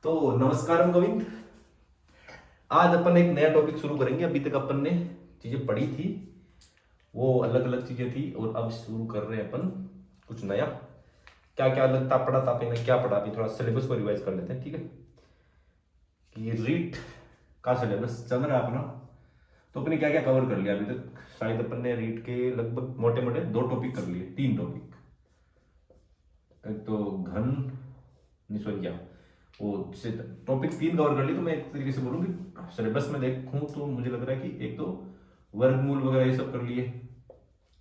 तो नमस्कार गोविंद। आज अपन एक नया टॉपिक शुरू करेंगे। अभी तक अपन ने चीजें पढ़ी थी, वो अलग अलग चीजें थी, और अब शुरू कर रहे हैं अपन कुछ नया। क्या क्या अलग था पढ़ा था आपने, क्या पढ़ा, अभी थोड़ा सिलेबस को रिवाइज कर लेते हैं, ठीक है। कि रीट का सिलेबस चल रहा है अपना, तो अपने क्या क्या कवर कर लिया अभी तक। शायद अपन ने रीट के लगभग मोटे मोटे 2 टॉपिक कर लिए, 3 टॉपिक। एक तो घन, नहीं सॉरी क्या, वो टॉपिक 3 कवर कर ली। तो मैं एक तरीके से बोलूँ कि सिलेबस में देखूँ तो मुझे लग रहा है कि एक तो वर्गमूल वगैरह ये सब कर लिए,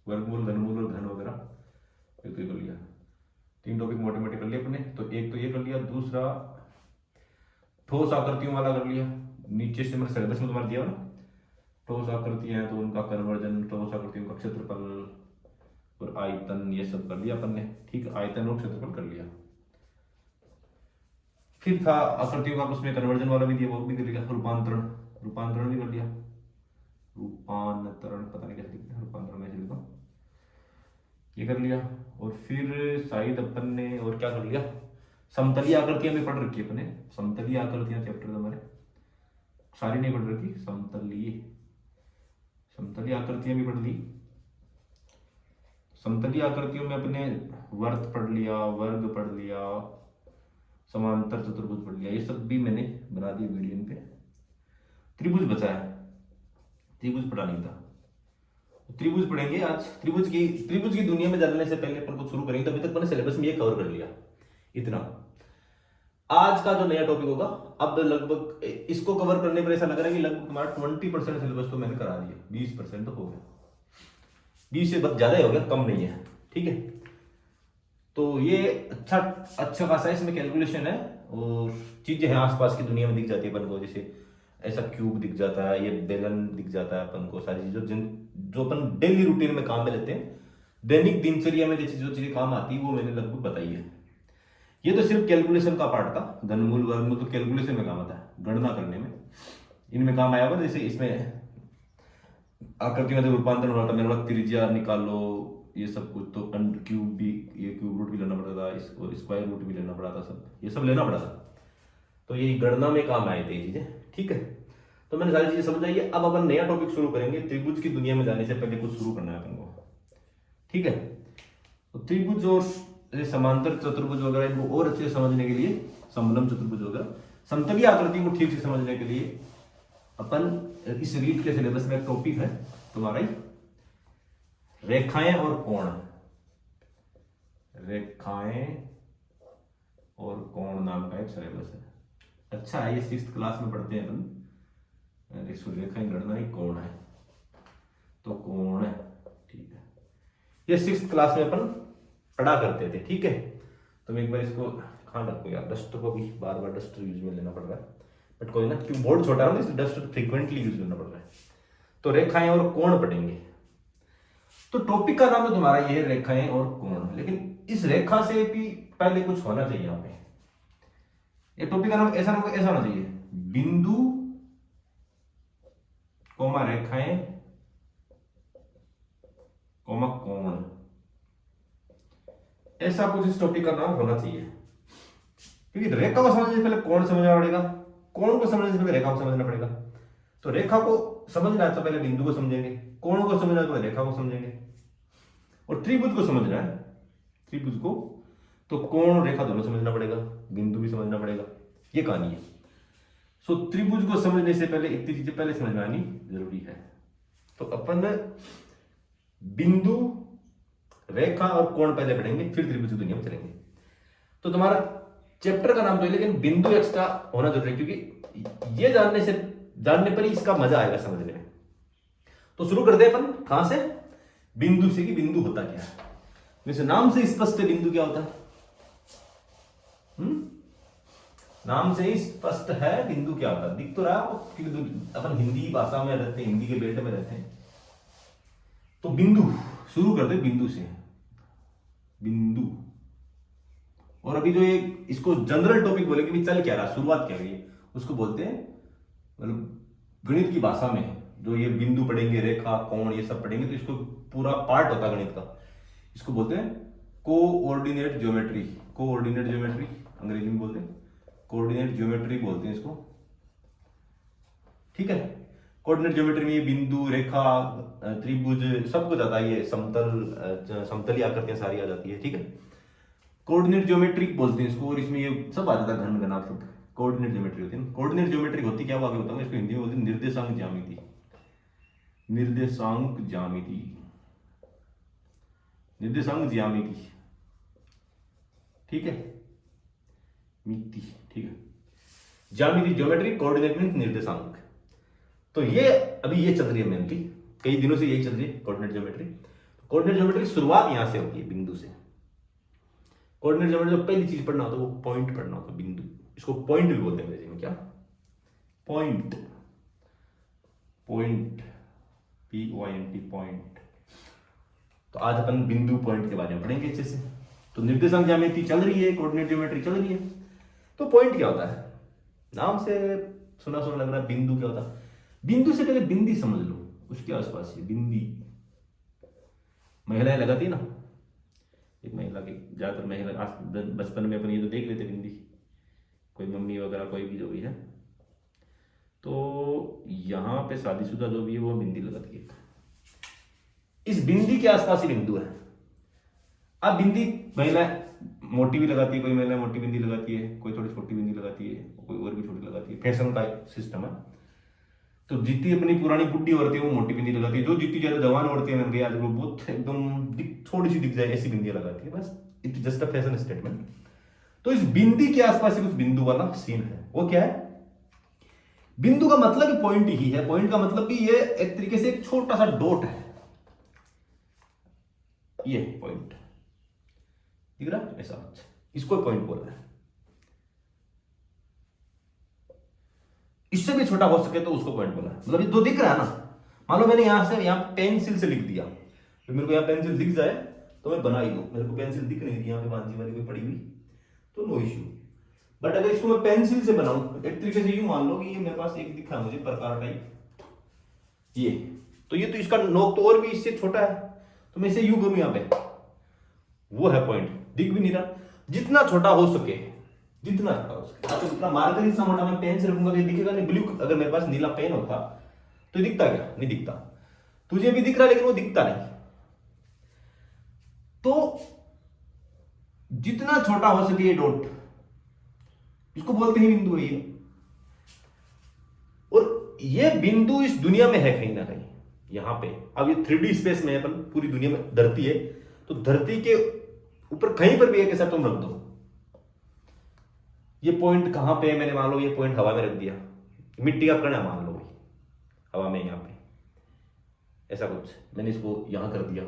वर्गमूल घनमूल और घन वगैरह एक तो ये कर लिया। 3 टॉपिक मोटे मोटे कर लिए अपने। तो एक तो ये कर लिया, दूसरा ठोस आकृतियों वाला कर लिया। नीचे से मैंने सिलेबस में तुम्हारा दिया ना, ठोस आकृतियां हैं तो उनका कन्वर्जन, ठोस आकृतियों का क्षेत्रफल और आयतन, ये सब कर लिया अपन ने, ठीक है। आयतन और क्षेत्रफल कर लिया। फिर था आकृतियों का, उसमें कन्वर्जन वाला भी दिया, वो भी कर लिया। रूपांतरण, रूपांतरण भी कर लिया। रूपांतरण पता नहीं कैसे लिखते हैं, रूपांतरण में लिखा, ये कर लिया। और फिर शायद अपन ने और क्या कर लिया, समतलीय आकृतियां भी पढ़ रखी है अपने। समतलीय आकृतियां चैप्टर हमारे सारी नहीं पढ़ रखी, समतलीय, समतलीय आकृतियां भी पढ़ ली। समतलीय आकृतियों में अपने वर्त पढ़ लिया, वर्ग पढ़ लिया, समांतर चतुर्भुज पढ़ लिया। ये सब भी मैंने बना दिया वीडियो पे। त्रिभुज बचा है, त्रिभुज पढ़ा नहीं था, त्रिभुज पढ़ेंगे आज। त्रिभुज की दुनिया में जानने से पहले अपन को शुरू करेंगे। तो अभी तक मैंने सिलेबस में ये कवर कर लिया इतना। आज का जो नया टॉपिक होगा, अब लगभग इसको कवर करने पर ऐसा लग रहा है कि लगभग तुम्हारा 20% सिलेबस तो मैंने करा दिया, 20% तो हो गया। 20 से बस ज्यादा ही हो गया, कम नहीं है, ठीक है। तो ये अच्छा अच्छा खासा इसमें कैलकुलेशन है, और चीजें हैं आसपास की दुनिया में दिख जाती है अपन को। जैसे ऐसा क्यूब दिख जाता है, ये बेलन दिख जाता है अपन को, सारी चीजों जो अपन डेली रूटीन में काम में लेते हैं, दैनिक दिनचर्या में जो चीजें काम आती है वो मैंने लगभग बताई है। ये तो सिर्फ कैलकुलेशन का पार्ट था। घनमूल वर्गमूल तो कैलकुलेशन में काम आता है, गणना करने में इनमें काम आया हुआ। जैसे इसमें आकृति में रूपांतरण हो रहा था, मेरे पास त्रिज्या निकालो, ये सब कुछ। तो क्यूब भी, ये क्यूब रूट भी लेना पड़ता था, इसको स्क्वायर रूट भी लेना पड़ा था, सब ये सब लेना पड़ा था। तो ये गणना में काम आए थे ये चीजें, ठीक है। तो मैंने सारी चीजें समझ आई है। अब अपन नया टॉपिक शुरू करेंगे। त्रिभुज की दुनिया में जाने से पहले कुछ शुरू करना है अपन को, ठीक है। तो त्रिभुज और समांतर चतुर्भुज वगैरह इनको और अच्छे से समझने के लिए, समलम चतुर्भुज वगैरह, समतलीय आकृति को ठीक से समझने के लिए अपन इस रीट के सिलेबस में एक टॉपिक है तुम्हारा ही, रेखाएं और कोण। रेखाएं और कोण नाम का एक सिलेबस है। अच्छा है, ये 6th क्लास में पढ़ते हैं अपन। रेखाएं, गणना ही कोण है, तो कोण है, ठीक है। ये 6th क्लास में अपन पढ़ा करते थे, ठीक है। तो मैं एक बार इसको ध्यान रखो यार, डस्टर को भी बार बार डस्टर यूज में लेना पड़ रहा है, बट कोई ना, क्यों बोर्ड छोटा है ना, इसलिए डस्टर फ्रीक्वेंटली यूज करना पड़ रहा है। तो रेखाएं और कोण पढ़ेंगे। तो टॉपिक का नाम तो तुम्हारा ये है, रेखाएं और कोण। लेकिन इस रेखा से भी पहले कुछ होना चाहिए यहाँ पे। ये टॉपिक का नाम ऐसा होना चाहिए, बिंदु कोमा रेखाएं कोमा कोण, ऐसा कुछ इस टॉपिक का नाम होना चाहिए। क्योंकि रेखा को समझने से पहले कोण समझना पड़ेगा, कोण को समझने से पहले रेखा को समझना पड़ेगा। तो रेखा को समझना है तो पहले बिंदु को समझेंगे, कोण को समझना है तो पहले रेखा को समझेंगे, और त्रिभुज को समझना है, त्रिभुज को तो कोण और रेखा दोनों समझना पड़ेगा, बिंदु भी समझना पड़ेगा। ये कहानी है। सो त्रिभुज को समझने से पहले इतनी चीजें पहले समझ में आनी जरूरी है। तो अपन बिंदु, रेखा और कोण पहले पढ़ेंगे, फिर त्रिभुज की दुनिया में चलेंगे। तो तुम्हारा चैप्टर का नाम तो है, लेकिन बिंदु एक्स्ट्रा होना जरूरी है, क्योंकि ये जानने पर ही इसका मजा आएगा समझने में। तो शुरू करते हैं अपन कहां से, बिंदु से। कि बिंदु होता क्या है। वैसे नाम से स्पष्ट है बिंदु क्या होता है। नाम से ही स्पष्ट है बिंदु क्या होता है, दिख तो रहा है, क्योंकि अपन हिंदी भाषा में रहते हैं, हिंदी के बेल्ट में रहते हैं। तो बिंदु शुरू करते बिंदु से, बिंदु। और अभी जो ये इसको जनरल टॉपिक बोलेंगे भी, चल क्या रहा, शुरुआत क्या रही है, उसको बोलते हैं, मतलब गणित की भाषा में जो ये बिंदु पढ़ेंगे, रेखा कोण ये सब पढ़ेंगे, तो इसको पूरा पार्ट होता है गणित का। इसको बोलते हैं कोऑर्डिनेट ज्योमेट्री, कोऑर्डिनेट ज्योमेट्री अंग्रेजी में बोलते हैं, कोऑर्डिनेट ज्योमेट्री बोलते हैं इसको, ठीक है। कोऑर्डिनेट ज्योमेट्री में ये बिंदु, रेखा, त्रिभुज सब कुछ आता है, ये समतली आकृतियां सारी आ जाती है, ठीक है। कोऑर्डिनेट ज्योमेट्री बोलते हैं इसको, और इसमें ये सब आ जाता है, घन घनाभ सब कोऑर्डिनेट ज्योमेट्री होती है। कोऑर्डिनेट ज्योमेट्री होती क्या, वो आगे बताऊंगा। इसको हिंदी में बोलते हैं निर्देशांक ज्यामिति, निर्देशांक ज्यामिति, निर्देशांक ज्यामिति, ठीक है, मिति, ठीक है। ज्यामिति, ज्योमेट्री, कोऑर्डिनेट मींस निर्देशांक। तो ये अभी ये चल रही है मेनली, कई दिनों से यही चल रही है कोऑर्डिनेट ज्योमेट्री। कोऑर्डिनेट ज्योमेट्री शुरुआत यहां से होती है, बिंदु से। कोऑर्डिनेट ज्योमेट्री जो पहली चीज पढ़ना होता है वो पॉइंट पढ़ना होता है, बिंदु। इसको पॉइंट भी बोलते हैं अंग्रेजी में, क्या, पॉइंट, पॉइंट, POINT, पॉइंट। तो आज अपन बिंदु पॉइंट के बारे में पढ़ेंगे अच्छे से। तो निर्देशांक ज्यामिति चल रही है, कोऑर्डिनेट ज्योमेट्री चल रही है। तो पॉइंट क्या होता है, नाम से सुना सुना लग रहा है। बिंदु क्या होता है, बिंदु से पहले बिंदी समझ लो, उसके आसपास ये बिंदी, महिलाएं लगाती है ना, एक महिला की, ज्यादातर महिला बचपन में अपन ये तो देख लेते बिंदी, कोई मम्मी वगैरह कोई भी जो भी है, तो यहाँ पे शादीशुदा जो भी है वो बिंदी लगाती है। इस बिंदी के आसपास ही बिंदु है। अब बिंदी महिला मोटी भी लगाती है, कोई महिला मोटी बिंदी लगाती है, कोई थोड़ी छोटी बिंदी लगाती है, कोई और भी छोटी लगाती है, फैशन का सिस्टम है। तो जितनी अपनी पुरानी बुढ़ी औरतें हैं वो मोटी बिंदी लगाती है, जो जितनी ज्यादा जवान औरतें बन गई आज वो बहुत एकदम थोड़ी सी दिख जाए ऐसी बिंदियां लगाती है, बस it just a fashion statement. तो इस बिंदी के आसपास कुछ बिंदु वाला सीन है। वो क्या है, बिंदु का मतलब पॉइंट ही है। पॉइंट का मतलब भी ये एक तरीके से एक छोटा सा डॉट है, ये पॉइंट दिख रहा है ऐसा, इसको पॉइंट बोल रहा है। इससे भी छोटा हो सके तो उसको पॉइंट बोला। मतलब ये दो दिख रहा है ना, मान लो मैंने यहां से यहाँ पेंसिल से लिख दिया, तो मेरे को यहाँ पेंसिल दिख जाए तो मैं बना ही दूं। मेरे को पेंसिल दिख नहीं रही यहाँ पे मांझी वाली कोई पड़ी हुई, तो नो इश्यू। बट अगर इसको मैं पेंसिल से बनाऊं, एक तरीके से यूं मान लो कि ये मेरे पास एक दिखा मुझे प्रकार टाइप, ये तो ये तो इसका नोक तो और भी इससे छोटा है, तो मैं इसे यूं करूं यहाँ पे, वो है पॉइंट। दिख भी नहीं रहा, जितना छोटा हो सके, जितना छोटा हो सके। तो इतना मार्कर इतना मोटा मैं पेन से रखूंगा तो ये दिखेगा नहीं। ब्लू, अगर मेरे पास नीला पेन होता तो दिखता क्या, नहीं दिखता। तुझे भी दिख रहा है लेकिन वो दिखता नहीं। तो जितना छोटा हो सके ये डॉट, इसको बोलते हैं बिंदु है ये। और ये बिंदु इस दुनिया में है कहीं ना कहीं, यहां पे। अब ये 3D स्पेस में अपन पूरी दुनिया में, धरती है तो धरती के ऊपर कहीं पर भी एक ऐसा तुम रख दो। ये पॉइंट कहां पे है, मैंने मान लो ये पॉइंट हवा में रख दिया, मिट्टी का कण है मान लो हवा में, यहां पे ऐसा कुछ मैंने इसको यहां कर दिया,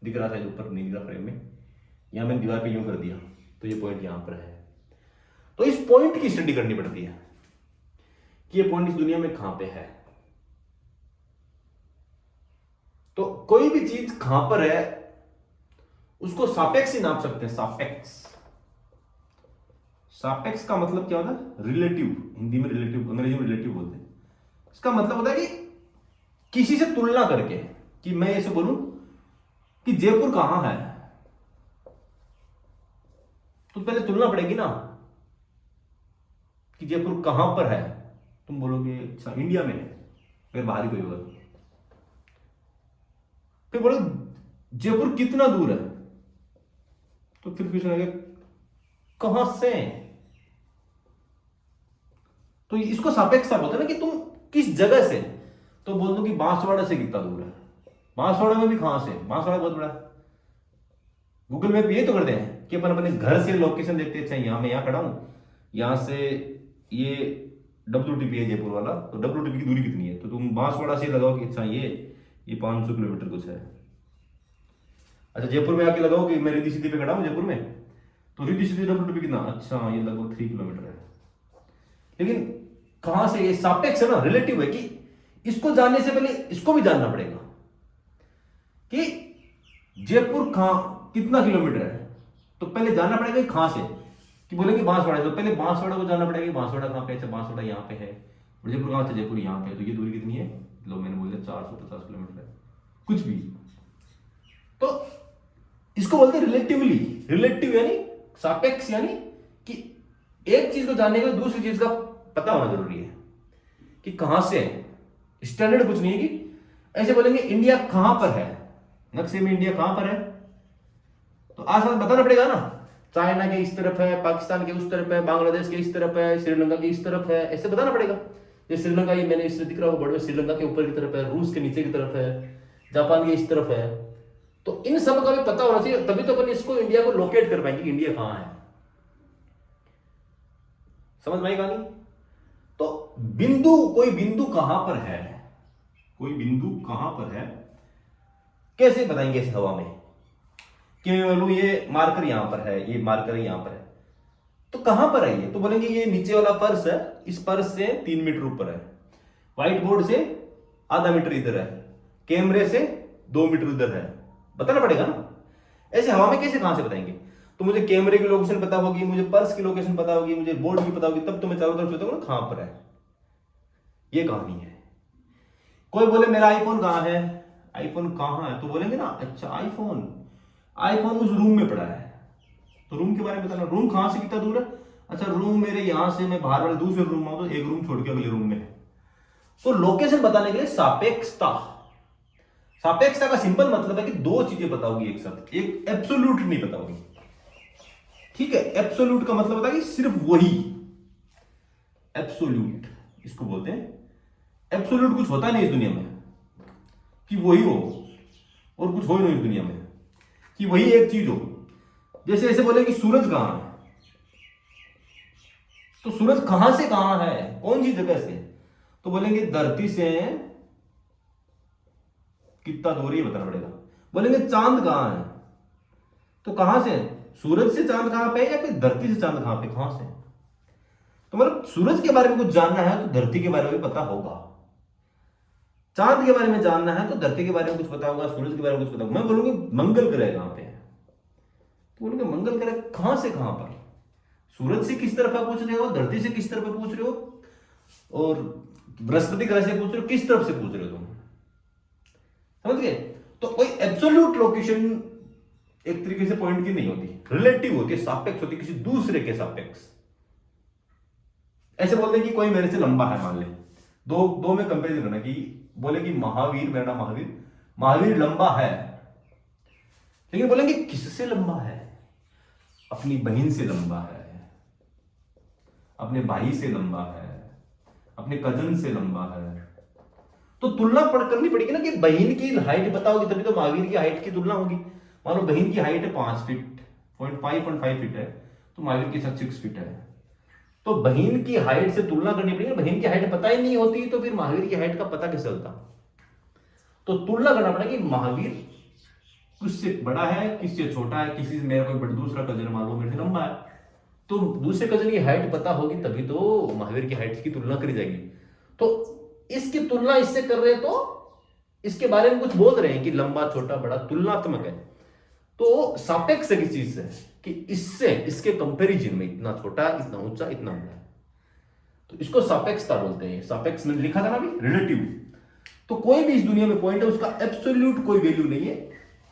दिख रहा था ऊपर नहीं दिख रहा फ्रेम में, यहां मैंने दीवार पे यूं कर दिया, तो ये पॉइंट यहां पर है। तो इस पॉइंट की स्टडी करनी पड़ती है कि ये पॉइंट इस दुनिया में कहां पे है। तो कोई भी चीज कहां पर है उसको सापेक्ष ही नाप सकते हैं, सापेक्ष। सापेक्ष का मतलब क्या होता है, रिलेटिव, हिंदी में रिलेटिव, अंग्रेजी में रिलेटिव बोलते हैं। इसका मतलब होता है कि किसी से तुलना करके, कि मैं ऐसे बोलूं कि जयपुर कहां है, तो पहले तुलना पड़ेगी ना कि जयपुर कहां पर है। तुम बोलोगे अच्छा इंडिया में है, फिर बाहर ही कोई होगा। फिर बोलो जयपुर कितना दूर है, तो फिर क्वेश्चन आएगा कहां से। तो इसको सापेक्षता बोलते हैं ना, कि तुम किस जगह से। तो बोल दो कि बांसवाड़ा से कितना दूर है, बांसवाड़ा में भी कहां से, बांसवाड़ा बहुत बड़ा। गूगल मैप ये तो करते हैं कि अपन अपने घर से लोकेशन देखते हैं, अच्छा यहां मैं यहां खड़ा हूं, यहां से ये WTP है जयपुर वाला, तो WTP की दूरी कितनी है, तो तुम बांसवाड़ा से लगाओ कि अच्छा ये 500 किलोमीटर कुछ है। अच्छा जयपुर में आके लगाओ कि मैं रिद्धि सिद्धि पे खड़ा हूं जयपुर में, तो रिद्धि सिद्धि WTP कितना, अच्छा ये लगभग 3 किलोमीटर है। लेकिन कहां से, ये सापेक्ष है ना, रिलेटिव है। कि इसको जानने से पहले इसको भी जानना पड़ेगा कि जयपुर कहां कितना किलोमीटर है, तो पहले जानना पड़ेगा कि कहां से। कि बोलेंगे बांसवाड़ा, तो पहले बांसवाड़ा को जानना पड़ेगा कि बांसवाड़ा कहां पे है। अच्छा बांसवाड़ा यहां पे है, और जयपुर कहां से, जयपुर यहां पे है, तो ये दूरी कितनी है, लो मैंने बोल दिया 450 किलोमीटर है, कुछ भी। तो इसको बोलते हैं रिलेटिवली, रिलेटिव यानी सापेक्ष, यानी कि एक चीज को जानने के लिए दूसरी चीज का पता होना जरूरी है कि कहां से है। स्टैंडर्ड कुछ नहीं है कि ऐसे बोलेंगे इंडिया कहां पर है, नक्शे में इंडिया कहां पर है, तो आसान बताना पड़ेगा ना। चाइना के इस तरफ है, पाकिस्तान के उस तरफ है, बांग्लादेश के इस तरफ है, श्रीलंका के इस तरफ है, ऐसे बताना पड़ेगा। ये श्रीलंका, ये मैंने इससे दिख रहा हो बोर्ड में, श्रीलंका के ऊपर की तरफ है, रूस के नीचे की तरफ है, जापान के इस तरफ है। तो इन सब का भी पता होना चाहिए, तभी तो अपन इसको इंडिया को लोकेट कर पाएंगे कि इंडिया कहां है। समझ में आई कहानी? तो बिंदु, कोई बिंदु कहां पर है, कोई बिंदु कहां पर है, कैसे बताएंगे इस हवा में कि मैं बोलूं ये मार्कर यहां पर है, ये मार्कर यहां पर है, तो कहां पर है ये, तो बोलेंगे ये नीचे वाला पर्स है, इस पर्स से 3 मीटर ऊपर है, व्हाइट बोर्ड से आधा मीटर इधर है, कैमरे से 2 मीटर उधर है, बताना पड़ेगा ना। ऐसे हवा में कैसे कहां से बताएंगे? तो मुझे कैमरे की लोकेशन पता होगी, मुझे पर्स की लोकेशन पता होगी, मुझे बोर्ड की पता होगी, तब तो मैं चारों तरफ सोचता हूं ना कहां पर है। ये कहानी है। कोई बोले मेरा आईफोन कहां है, आईफोन कहां है, तो बोलेंगे ना अच्छा आईफोन, आईफोन उस रूम में पड़ा है, तो रूम के बारे में बताना, रूम कहां से कितना दूर है, अच्छा रूम मेरे यहां से, मैं बाहर वाले दूसरे रूम में हूं, तो एक रूम छोड़ के अगले रूम में है। तो लोकेशन बताने के लिए सापेक्षता, सापेक्षता का सिंपल मतलब है कि दो चीजें पता होगी एक साथ, एक एब्सोल्यूट नहीं पता होगी। ठीक है, एब्सोल्यूट का मतलब होता है कि सिर्फ वही, एब्सोल्यूट इसको बोलते हैं। एब्सोल्यूट कुछ होता नहीं इस दुनिया में कि वही हो, और कुछ हो ही नहीं इस दुनिया में कि वही एक चीज हो। जैसे ऐसे बोले कि सूरज कहां है, तो सूरज कहां से कहां है, कौन सी जगह से, तो बोलेंगे धरती से कितना दूर, ये बताना पड़ेगा। बोलेंगे चांद कहां है, तो कहां से, सूरज से चांद कहां पे है, या फिर धरती से चांद कहां पे, कहां से। तो मतलब सूरज के बारे में कुछ जानना है तो धरती के बारे में भी पता होगा, चांद के बारे में जानना है तो धरती के बारे में कुछ पता होगा, सूरज के बारे में कुछ पता होगा। मैं बोलूंगी मंगल ग्रह कहां पे है, तो बोलोगे मंगल ग्रह कहां से कहां पर, सूरज से किस तरफ पूछ रहे हो, धरती से किस तरफ पूछ रहे हो, और बृहस्पति ग्रह से पूछ रहे हो, किस तरफ से पूछ रहे हो तुम, समझ गए। तो कोई एब्सोल्यूट लोकेशन एक तरीके से पॉइंट की नहीं होती, रिलेटिव होती है, सापेक्ष होती है, किसी दूसरे के सापेक्ष। ऐसे बोलते हैं कि कोई मेरे से लंबा है, मान ले दो में कंपेरिजन करना, कि बोले कि महावीर, मेरा नाम महावीर, महावीर लंबा है, लेकिन बोलेंगे किससे लंबा है, अपनी बहन से लंबा है, अपने भाई से लंबा है, अपने कजन से लंबा है। तो तुलना करनी पड़ेगी ना, कि बहन की हाइट बताओगी तभी तो महावीर की हाइट की तुलना होगी। मान लो बहन की हाइट है 5 फीट, 5.5 फीट है, तो महावीर की 6 फीट है, तो बहन की हाइट से तुलना करनी पड़ेगी। बहन की हाइट पता ही नहीं होती तो फिर महावीर की हाइट का पता कैसे चलता। तो तुलना करना पड़ेगा कि महावीर किससे बड़ा है, किससे छोटा है, किसी से मेरा कोई दूसरा कजन मान लो मेरे से लंबा है, तो दूसरे कजन की हाइट पता होगी तभी तो महावीर की हाइट की तुलना करी जाएगी। तो इसकी तुलना इससे कर रहे हैं तो इसके बारे में कुछ बोल रहे हैं कि लंबा छोटा बड़ा तुलनात्मक है। तो सापेक्ष किस चीज से, कि इससे, इसके कंपैरिजन में इतना छोटा, इतना ऊंचा, इतना बड़ा, तो इसको सापेक्षता बोलते हैं। सापेक्ष में लिखा था ना अभी, रिलेटिव। तो कोई भी इस दुनिया में पॉइंट है उसका एब्सोल्यूट कोई वैल्यू नहीं है,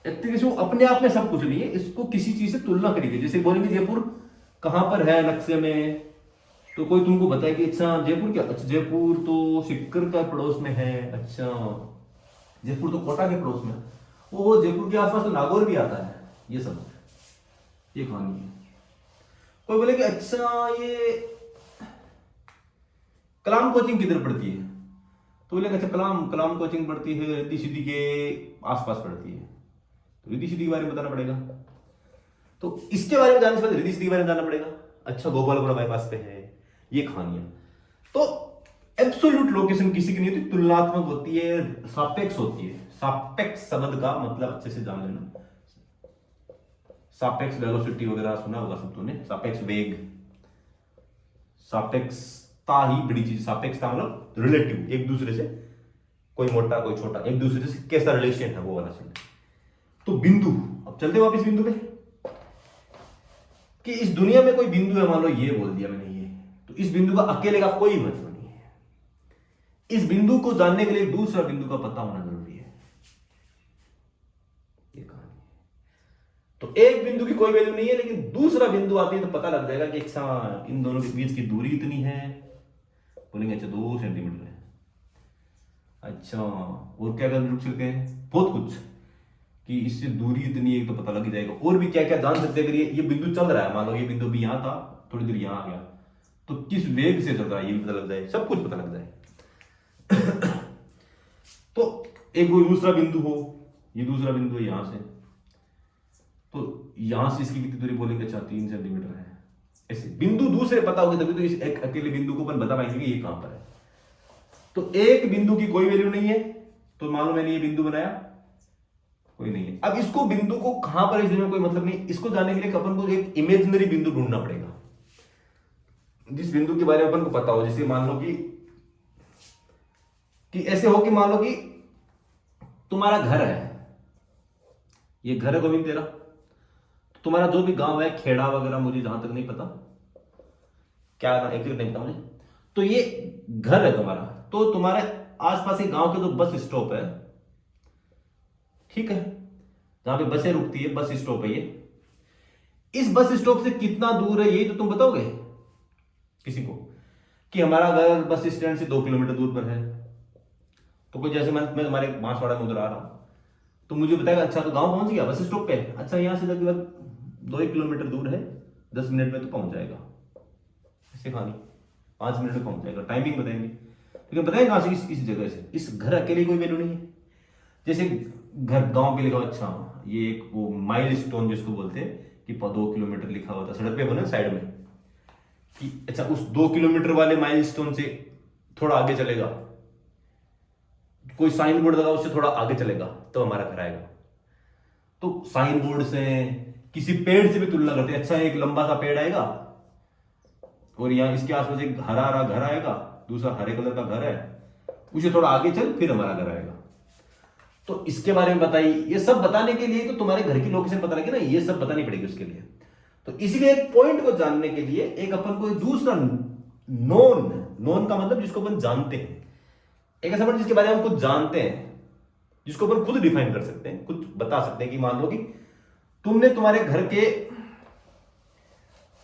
एक तरीके से वो अपने आप में सब कुछ नहीं है, इसको किसी चीज से तुलना करेगी। जैसे बोलेंगे जयपुर कहां पर है नक्शे में, तो कोई तुमको बताए कि अच्छा जयपुर क्या, अच्छा जयपुर तो सिक्कर का पड़ोस में है, अच्छा जयपुर तो कोटा के पड़ोस में, वो जयपुर के आसपास तो नागौर भी आता है, ये सब ये कहानी है। कोई बोले कि अच्छा ये कलाम कोचिंग किधर पड़ती है, तो बोले अच्छा कलाम कोचिंग पड़ती है रिद्धि सिद्धि के आसपास पड़ती है, तो रिद्धि सिद्धि के बारे में बताना पड़ेगा। तो इसके बारे में जानने से पहले रिद्धि सिद्धि के बारे में जानना पड़ेगा। अच्छा गोपालपुरा बाईपास पे है, ये कहानियां। तो एब्सोल्यूट लोकेशन किसी की नहीं होती, तुलनात्मक होती है, सापेक्ष होती है। सापेक्ष शब्द का मतलब अच्छे से जान लेना, सापेक्ष वेलोसिटी वगैरह सुना होगा सब तुमने, सापेक्ष वेग, सापेक्षता ही बड़ी चीज। सापेक्षता मतलब रिलेटिव, एक दूसरे से, कोई मोटा कोई छोटा, एक दूसरे से कैसा रिलेशन है वो वाला चीज। तो बिंदु, अब चलते वापस बिंदु पे, कि इस दुनिया में कोई बिंदु है, मान लो ये बोल दिया मैंने ये, तो इस बिंदु का अकेले का कोई महत्व नहीं है। इस बिंदु को जानने के लिए दूसरा बिंदु का पता होना जरूरी है, ये कहानी। तो एक बिंदु की कोई वैल्यू नहीं है, लेकिन दूसरा बिंदु आती है तो पता लग जाएगा कि अच्छा इन दोनों के बीच की दूरी इतनी है, बोलेंगे अच्छा 2 सेंटीमीटर है। अच्छा और क्या कर सकते हैं, बहुत कुछ, कि इससे दूरी इतनी है तो पता लग जाएगा। और भी क्या क्या जान सकते हैं। अगर ये बिंदु चल रहा है, मान लो ये बिंदु भी यहाँ था, थोड़ी देर यहाँ आ गया, तो किस वेग से चल रहा है ये भी पता लग जाए, सब कुछ पता लग जाए। तो एक वो दूसरा बिंदु हो, ये दूसरा बिंदु है यहां से, तो यहां से इसकी कितनी दूरी बोलेंगे, अच्छा 3 सेंटीमीटर है। ऐसे बिंदु दूसरे पता होगी तभी तो इस एक अकेले बिंदु को अपन बता पाएंगे कि ये कहां पर है। तो एक बिंदु की कोई वैल्यू नहीं है, तो मान लो मैंने ये बिंदु बनाया, कोई नहीं है। अब इसको बिंदु को कहां पर है इसमें कोई मतलब नहीं। इसको जानने के लिए अपन को एक इमेजिनरी बिंदु ढूंढना पड़ेगा, जिस बिंदु के बारे में अपन को पता हो। जैसे मान लो कि ऐसे हो कि मान लो कि तुम्हारा घर है, ये घर है गोविंद तेरा, तो तुम्हारा जो भी गांव है, खेड़ा वगैरह, मुझे जहां तक नहीं पता क्या एग्जैक्ट नहीं पता मुझे, तो ये घर है तुम्हारा। तो तुम्हारे आसपास के गांव के जो बस स्टॉप है, ठीक है, जहां पे बसें रुकती है, बस स्टॉप है ये, इस बस स्टॉप से कितना दूर है ये तो तुम बताओगे किसी को, कि हमारा घर बस स्टैंड से 2 किलोमीटर दूर पर है। तो कोई जैसे मैं तुम्हारे बांसवाड़ा में उधर आ रहा हूं, तो मुझे बताएगा अच्छा तो गांव पहुंच गया, बस स्टॉप पे, अच्छा यहां से लगभग 2 किलोमीटर दूर है, 10 मिनट में तो पहुंच जाएगा, ऐसे कहानी 5 मिनट में पहुंच जाएगा, टाइमिंग बताएंगे। लेकिन बताएंगे कहां से, इस जगह से। इस घर अकेले कोई वैल्यू नहीं है। जैसे घर गांव पे लिखा हुआ, अच्छा ये एक वो माइल स्टोन जिसको बोलते हैं, कि 2 किलोमीटर लिखा हुआ था सड़क पे बने साइड में, कि अच्छा उस 2 किलोमीटर वाले माइल स्टोन से थोड़ा आगे चलेगा, कोई साइन बोर्ड लगा उससे थोड़ा आगे चलेगा तो हमारा घर आएगा। तो साइन बोर्ड से किसी पेड़ से भी तुलना करते हैं, अच्छा एक लंबा सा पेड़ आएगा और यहाँ इसके आसपास एक हरा हरा घर आएगा, दूसरा हरे कलर का घर है, उसे थोड़ा आगे चल फिर हमारा घर आएगा। तो इसके बारे में बताइए। ये सब बताने के लिए तो तुम्हारे घर की लोकेशन पता लगे ना, ये सब बतानी पड़ेगी उसके लिए। तो इसलिए एक पॉइंट को जानने के लिए एक अपन को दूसरा नोन का मतलब जिसको अपन जानते हैं, एक ऐसा जिसके बारे में हम कुछ जानते हैं, जिसको अपन खुद डिफाइन कर सकते हैं, कुछ बता सकते हैं। कि मान लो कि तुमने तुम्हारे घर के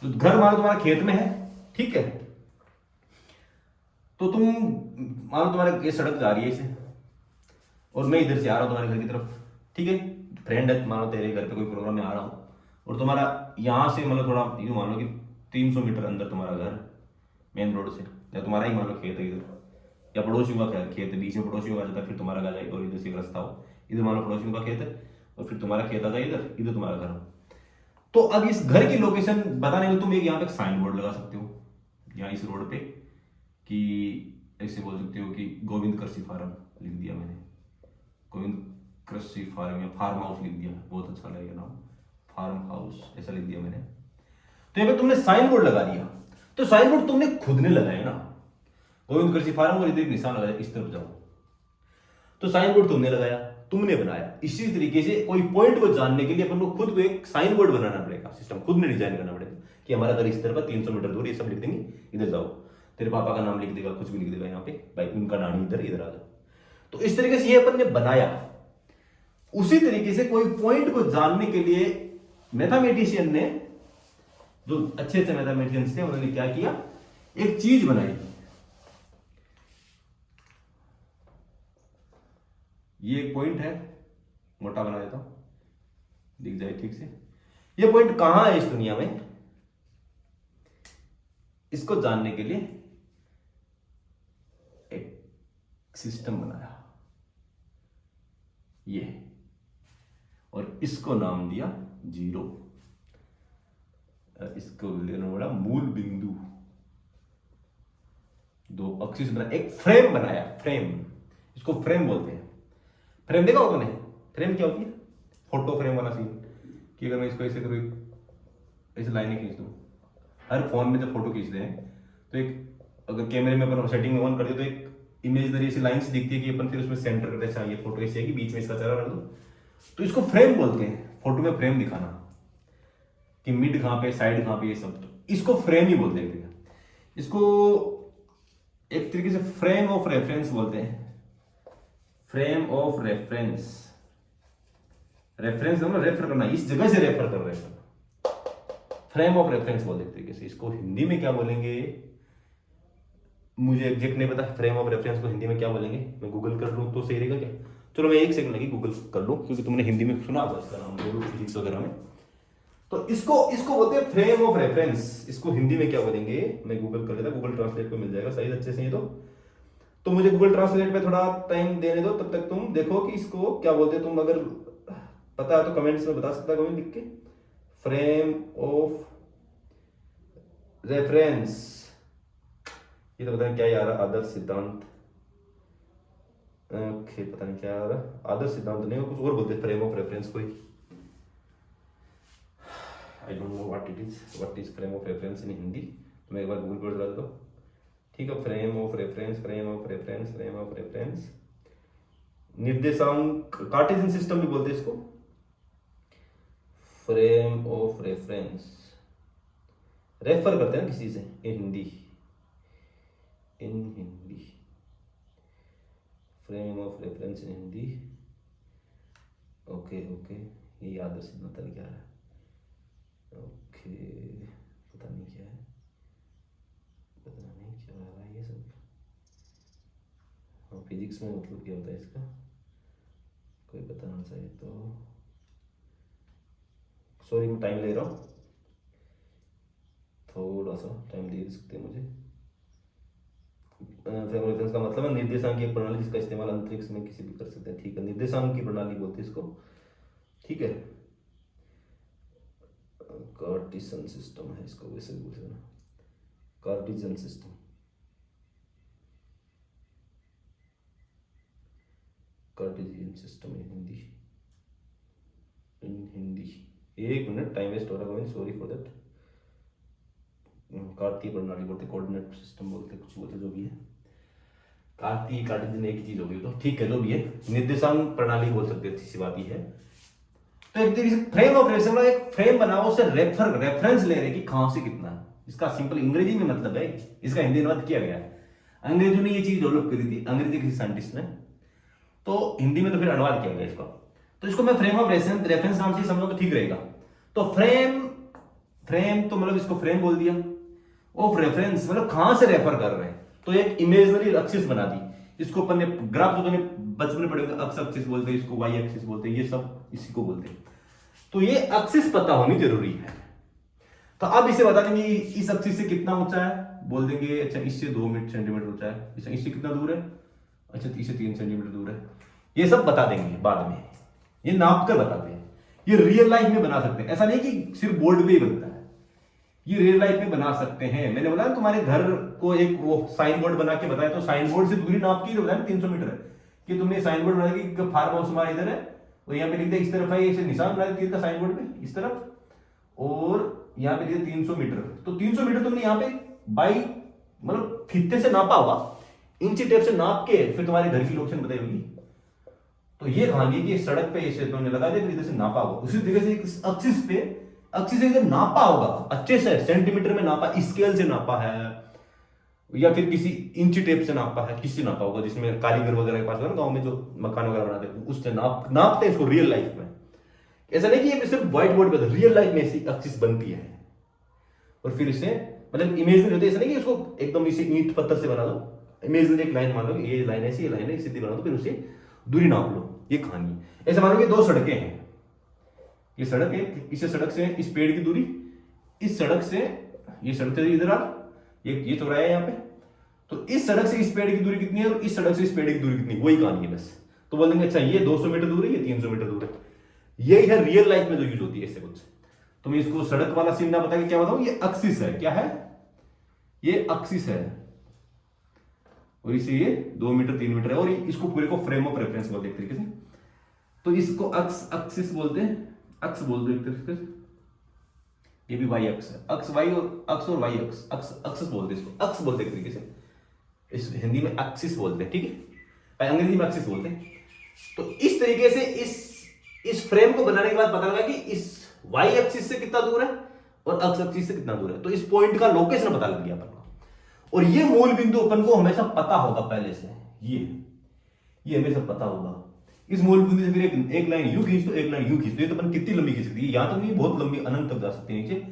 घर मान लो तुम्हारा खेत में है, ठीक है, तो तुम मान लो तुम्हारे ये सड़क जा रही है इसे, और मैं इधर से आ रहा हूं तुम्हारे घर की तरफ, ठीक है, फ्रेंड है, मान लो तेरे घर पे कोई प्रोग्राम में आ रहा हूं, और तुम्हारा यहां से मतलब थोड़ा यूं मान लो कि 300 मीटर अंदर तुम्हारा घर मेन रोड से, या तुम्हारा ही मान लो खेत है इधर, या पड़ोसियों का खेत है, बीच में पड़ोसियों का जाता है, फिर तुम्हारा घर जाएगा, और इधर से एक रास्ता हो, इधर मान लो पड़ोसियों का खेत है और फिर तुम्हारा खेत आ जाए इधर, इधर तुम्हारा घर हो। तो अब इस घर की लोकेशन बताने के लिए तुम एक यहाँ पे साइन बोर्ड लगा सकते हो, यहाँ इस रोड पे, कि ऐसे बोल सकते हो कि गोविंद कृषि फार्म लिख दिया मैंने, गोविंद कृषि फार्म या फार्म हाउस लिख दिया, बहुत अच्छा लगेगा नाम, फार्म हाउस ऐसा लिख दिया मैंने। तो यहाँ पे तुमने साइन बोर्ड लगा दिया, तो साइन बोर्ड तुमने खुद ने लगाया ना, गोविंद कृषि फार्म और इधर एक निशान लगाया, इस तरफ जाओ, तो साइन बोर्ड तुमने लगाया, तुमने बनाया। इसी तरीके से कोई पॉइंट को जानने के लिए अपन को खुद को एक साइन बोर्ड बनाना पड़ेगा, सिस्टम खुद ने डिजाइन करना पड़ेगा, कि हमारा घर इस तरफ 300 मीटर दूर, ये सब लिख देंगे, इधर जाओ, तेरे पापा का नाम लिख देगा, कुछ भी लिख देगा यहाँ पे, भाई उनका नानी इधर, इधर आ जाओ। तो इस तरीके से ये अपन ने बनाया। उसी तरीके से कोई पॉइंट को जानने के लिए मैथमेटिशियन ने, जो अच्छे अच्छे मैथमेटिशियंस थे, उन्होंने क्या किया, एक चीज बनाई। ये एक पॉइंट है, मोटा बना देता हूं, दिख जाए ठीक से। ये पॉइंट कहां है इस दुनिया में, इसको जानने के लिए एक सिस्टम बनाया ये, और इसको नाम दिया जीरो। इसको लेना बड़ा मूल बिंदु, 2 एक्सिस बना, एक फ्रेम बनाया, फ्रेम, इसको फ्रेम बोलते हैं। फ्रेम देखा हो तुमने, फ्रेम क्या होती है, फोटो फ्रेम वाला सीन, कि अगर मैं इसको ऐसे करूँ, ऐसे लाइनें खींच दूँ, हर फोन में जब फोटो खींचते हैं तो एक, अगर कैमरे में अपन सेटिंग में ऑन कर दे तो एक इमेजनरी ऐसी लाइंस दिखती है, कि अपन फिर उसमें सेंटर करते हैं, अच्छा ये फोटो ऐसी है कि बीच में इसका चेहरा रख दो, तो इसको फ्रेम बोलते हैं। फोटो में फ्रेम दिखाना, कि मिड कहां पे, साइड कहां पे, ये सब, तो इसको फ्रेम ही बोलते हैं। इसको एक तरीके से फ्रेम ऑफ रेफरेंस बोलते हैं, फ्रेम ऑफ रेफरेंस, रेफरेंस मतलब रेफर करना, इस जगह से रेफर कर रहे हैं, फ्रेम ऑफ रेफरेंस बोल एक तरीके से। इसको हिंदी में क्या बोलेंगे मुझे एग्जैक्ट नहीं पता, फ्रेम ऑफ रेफरेंस को हिंदी में क्या बोलेंगे, मैं गूगल कर लूँ तो सही रहेगा क्या? चलो मैं एक सेकंड लगी गूगल कर लूँ, क्योंकि तुमने हिंदी में सुना होगा इसका नाम फिजिक्स वगैरह में। तो इसको इसको बोलते हैं फ्रेम ऑफ रेफरेंस। इसको हिंदी में क्या बोलेंगे, मैं गूगल कर लेता, गूगल ट्रांसलेट पे मिल जाएगा सही अच्छे से। ये तो मुझे गूगल ट्रांसलेट पे थोड़ा टाइम देने दो, तब तक तुम देखो कि इसको क्या बोलते हैं। तुम अगर पता है तो कमेंट्स में बता सकता कमेंट लिख के, फ्रेम ऑफ रेफरेंस। ये तो पता नहीं क्या यार, आदर्श सिद्धांत, ओके पता नहीं क्या यार, आदर्श सिद्धांत नहीं, कुछ और बोलते हैं फ्रेम ऑफ रेफरेंस कोई, I don't know what is frame of reference in Hindi. तो मैं एक बार गूगल पर चला देता हूँ, ठीक है। Frame of reference, frame of reference, frame of reference, निर्देशांक, कार्टेशियन सिस्टम भी बोलते हैं इसको, फ्रेम ऑफ रेफरेंस, रेफर करते हैं किसी से in Hindi, frame of reference in Hindi, okay okay, ये याद है सिद्धांत क्या है, ओके पता नहीं क्या है, पता नहीं क्या आ रहा है ये सब। हाँ फिजिक्स में मतलब क्या होता है इसका, कोई बताना चाहिए तो, सॉरी मैं टाइम ले रहा हूँ, थोड़ा सा टाइम दे सकते हैं मुझे। फ्रेम ऑफ रेफरेंस का मतलब है निर्देशांक की एक प्रणाली जिसका इस्तेमाल अंतरिक्ष में किसी भी कर सकते हैं, ठीक है। निर्देशांक की प्रणाली बोलते हैं इसको, ठीक है। कार्टेशियन सिस्टम है इसको वैसे भी बोलते हैं, Cartesian system, Cartesian system in Hindi. एक मिनट टाइम वेस्ट हो रहा है, सॉरी फॉर दैट। कार्तीय प्रणाली बोलते, कोऑर्डिनेट सिस्टम बोलते, कुछ बोलते, जो भी है, कार्तीय कार्टेशियन एक ही चीज होगी तो ठीक है, जो भी है। निर्देशांक प्रणाली बोल सकते, अच्छी सी बात ही है। तो एक तरीके से फ्रेम ऑफ रेफरेंस मतलब एक फ्रेम बना, उससे रेफरेंस ले रहे कि कहां से कितना है। इसका सिंपल अंग्रेजी में मतलब है, इसका हिंदी अनुवाद किया गया है। अंग्रेजों ने ये चीज डेवलप करी थी, अंग्रेजी किसी साइंटिस्ट ने, तो हिंदी में तो फिर अनुवाद किया गया इसका। तो इसको मैं फ्रेम ऑफ रेफरेंस नाम से समझो तो ठीक रहेगा। तो फ्रेम तो मतलब इसको फ्रेम बोल दिया, ऑफ रेफरेंस मतलब कहां से रेफर कर रहे हैं। तो एक इमेजिनरी एक्सिस बना दी, इसको अपन ने ग्राफ जो तुमने बचपन में पढ़े थे, एक्स एक्सिस बोलते हैं इसको, वाई एक्सिस बोलते हैं, ये सब इसी को बोलते हैं। तो ये एक्सिस पता होनी जरूरी है। तो अब इसे बता देंगे इस एक्सिस से कितना ऊंचा है, बोल देंगे अच्छा इससे 2 सेंटीमीटर ऊंचा है, इससे कितना दूर है, अच्छा इससे 3 सेंटीमीटर दूर है। ये सब बता देंगे बाद में, ये नाप कर बताते हैं। ये रियल लाइफ में बना सकते हैं, ऐसा नहीं कि सिर्फ बोर्ड पे ही बनता है, ये रियल लाइफ में बना सकते हैं। मैंने बोला तुम्हारे घर को एक वो साइन बोर्ड बना के बताया, तो साइन बोर्ड से दूरी नाप की बताया 300 मीटर है, कि तुमने साइन बोर्ड बना कि फार्म हाउस हमारा इधर है, और यहाँ पे लिख दिया इस तरफ है, इसे निशान बना तीर का साइन बोर्ड पे इस तरफ, और यहाँ पे लिख दिया 300 मीटर। तो 300 मीटर तुमने यहाँ पे बाई मतलब फीते से नापा होगा, इंची टेप से नाप के फिर तुम्हारे घर की लोकेशन बताई होगी। तो ये कहानी कि सड़क पे इसे तुमने लगा दिया, फिर इधर से नापा होगा, उसी तरीके से एक्सिस पे एक्सिस से नापा होगा अच्छे से, सेंटीमीटर में नापा, स्केल से नापा है, या फिर किसी इंची टेप से नापा है, किससे नापा होगा, जिसमें कारीगर वगैरह के पास है ना गांव में जो मकान वगैरह बनाते हैं, उससे नापते हैं इसको रियल लाइफ में। ऐसा नहीं कि ये सिर्फ व्हाइट बोर्ड पे, रियल लाइफ में ऐसी एक्सिस बनती है, और फिर इसे मतलब इमेजिनरी होती है। ऐसा नहीं कि इसको एकदम इसे ईंट पत्थर से बना दो, इमेजिनरी एक लाइन मान लो, ये लाइन ऐसी, ये लाइन है, सीधी बना दो, फिर उसे दूरी नाप लो, ये कहानी। ऐसे मानो कि 2 सड़कें हैं, ये सड़क है, इस सड़क से इस पेड़ की दूरी, इस सड़क से ये सड़क से इधर आ, ये चौराहा है यहाँ पे, तो इस सड़क से इस पेड़ की दूरी कितनी है, और इस सड़क से इस पेड़ की दूरी कितनी, वही कहानी है बस। तो बोल देंगे अच्छा ये 200 मीटर दूर है, ये 300 मीटर दूर है। यही है रियल लाइफ में जो यूज होती है ऐसे कुछ। तो मैं इसको सड़क वाला सीन ना बता के क्या बताऊं, ये एक्सिस है, क्या है, ये एक्सिस है, और इसे ये 2 मीटर 3 मीटर है, और इसको पूरे को फ्रेम ऑफ रेफरेंस बोलते हैं एक तरीके से। तो इसको एक्सिस बोलते हैं, अक्स बोल दो एक तरीके से, ये भी वाई अक्स है, अक्स वाई और वाई अक्स, अक्स बोलते हैं इसको, अक्स बोलते हैं एक तरीके से, इस हिंदी में एक्सिस बोलते हैं, ठीक है, अंग्रेजी में एक्सिस बोलते हैं। तो इस तरीके से इस फ्रेम को बनाने के बाद पता लगा कि इस वाई एक्सिस से कितना दूर है और एक्स एक्सिस से कितना दूर है, तो इस पॉइंट का लोकेशन पता लग गया अपन को। और ये मूल बिंदु अपन को हमेशा पता होगा पहले से, ये हमेशा पता होगा इस मूल बिंदु से फिर एक लाइन यूं खींच दो, एक लाइन यूं खींच दो। ये तो अपन कितनी लंबी खींच सकती है, यहाँ तक नहीं, बहुत लंबी अनंत तक जा सकती है नीचे,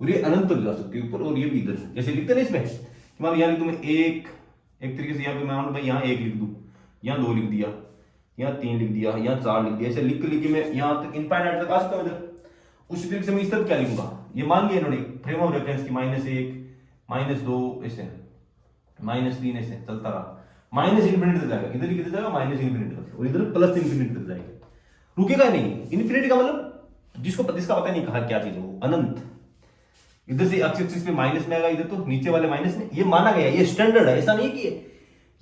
और ये अनंत तक जा सकती है ऊपर, और ये भी इधर। जैसे लिखते ना इसमें, मान यहाँ लिख दूं मैं एक तरीके से, यहाँ पे मान लो भाई यहाँ 1 लिख दूं, यहाँ 2 लिख दिया, यहाँ 3 लिख दिया, यहाँ 4 लिख दिया, ऐसे लिख लिख के मैं यहाँ तक इनफाइनाइट तक आ सकता हूँ इधर। उसी तरीके से मैं इस तरफ क्या लिखूंगा, ये मान लिया इन्होंने फ्रेम ऑफ रेफरेंस की -1 -2 ऐसे -3 ऐसे चलता रहा, माइनस इंफिनिटी तक जाएगा, इधर कितने जाएगा माइनस इंफिनिटी तक, और इधर प्लस इंफिनिटी तक जाएगा, रुकेगा नहीं। इंफिनिटी का मतलब जिसको पता नहीं कहा क्या चीज है वो, अनंत। इधर से एक्सिस पे माइनस में आएगा, इधर तो नीचे वाले माइनस में। ये माना गया, ये स्टैंडर्ड है, ऐसा नहीं कि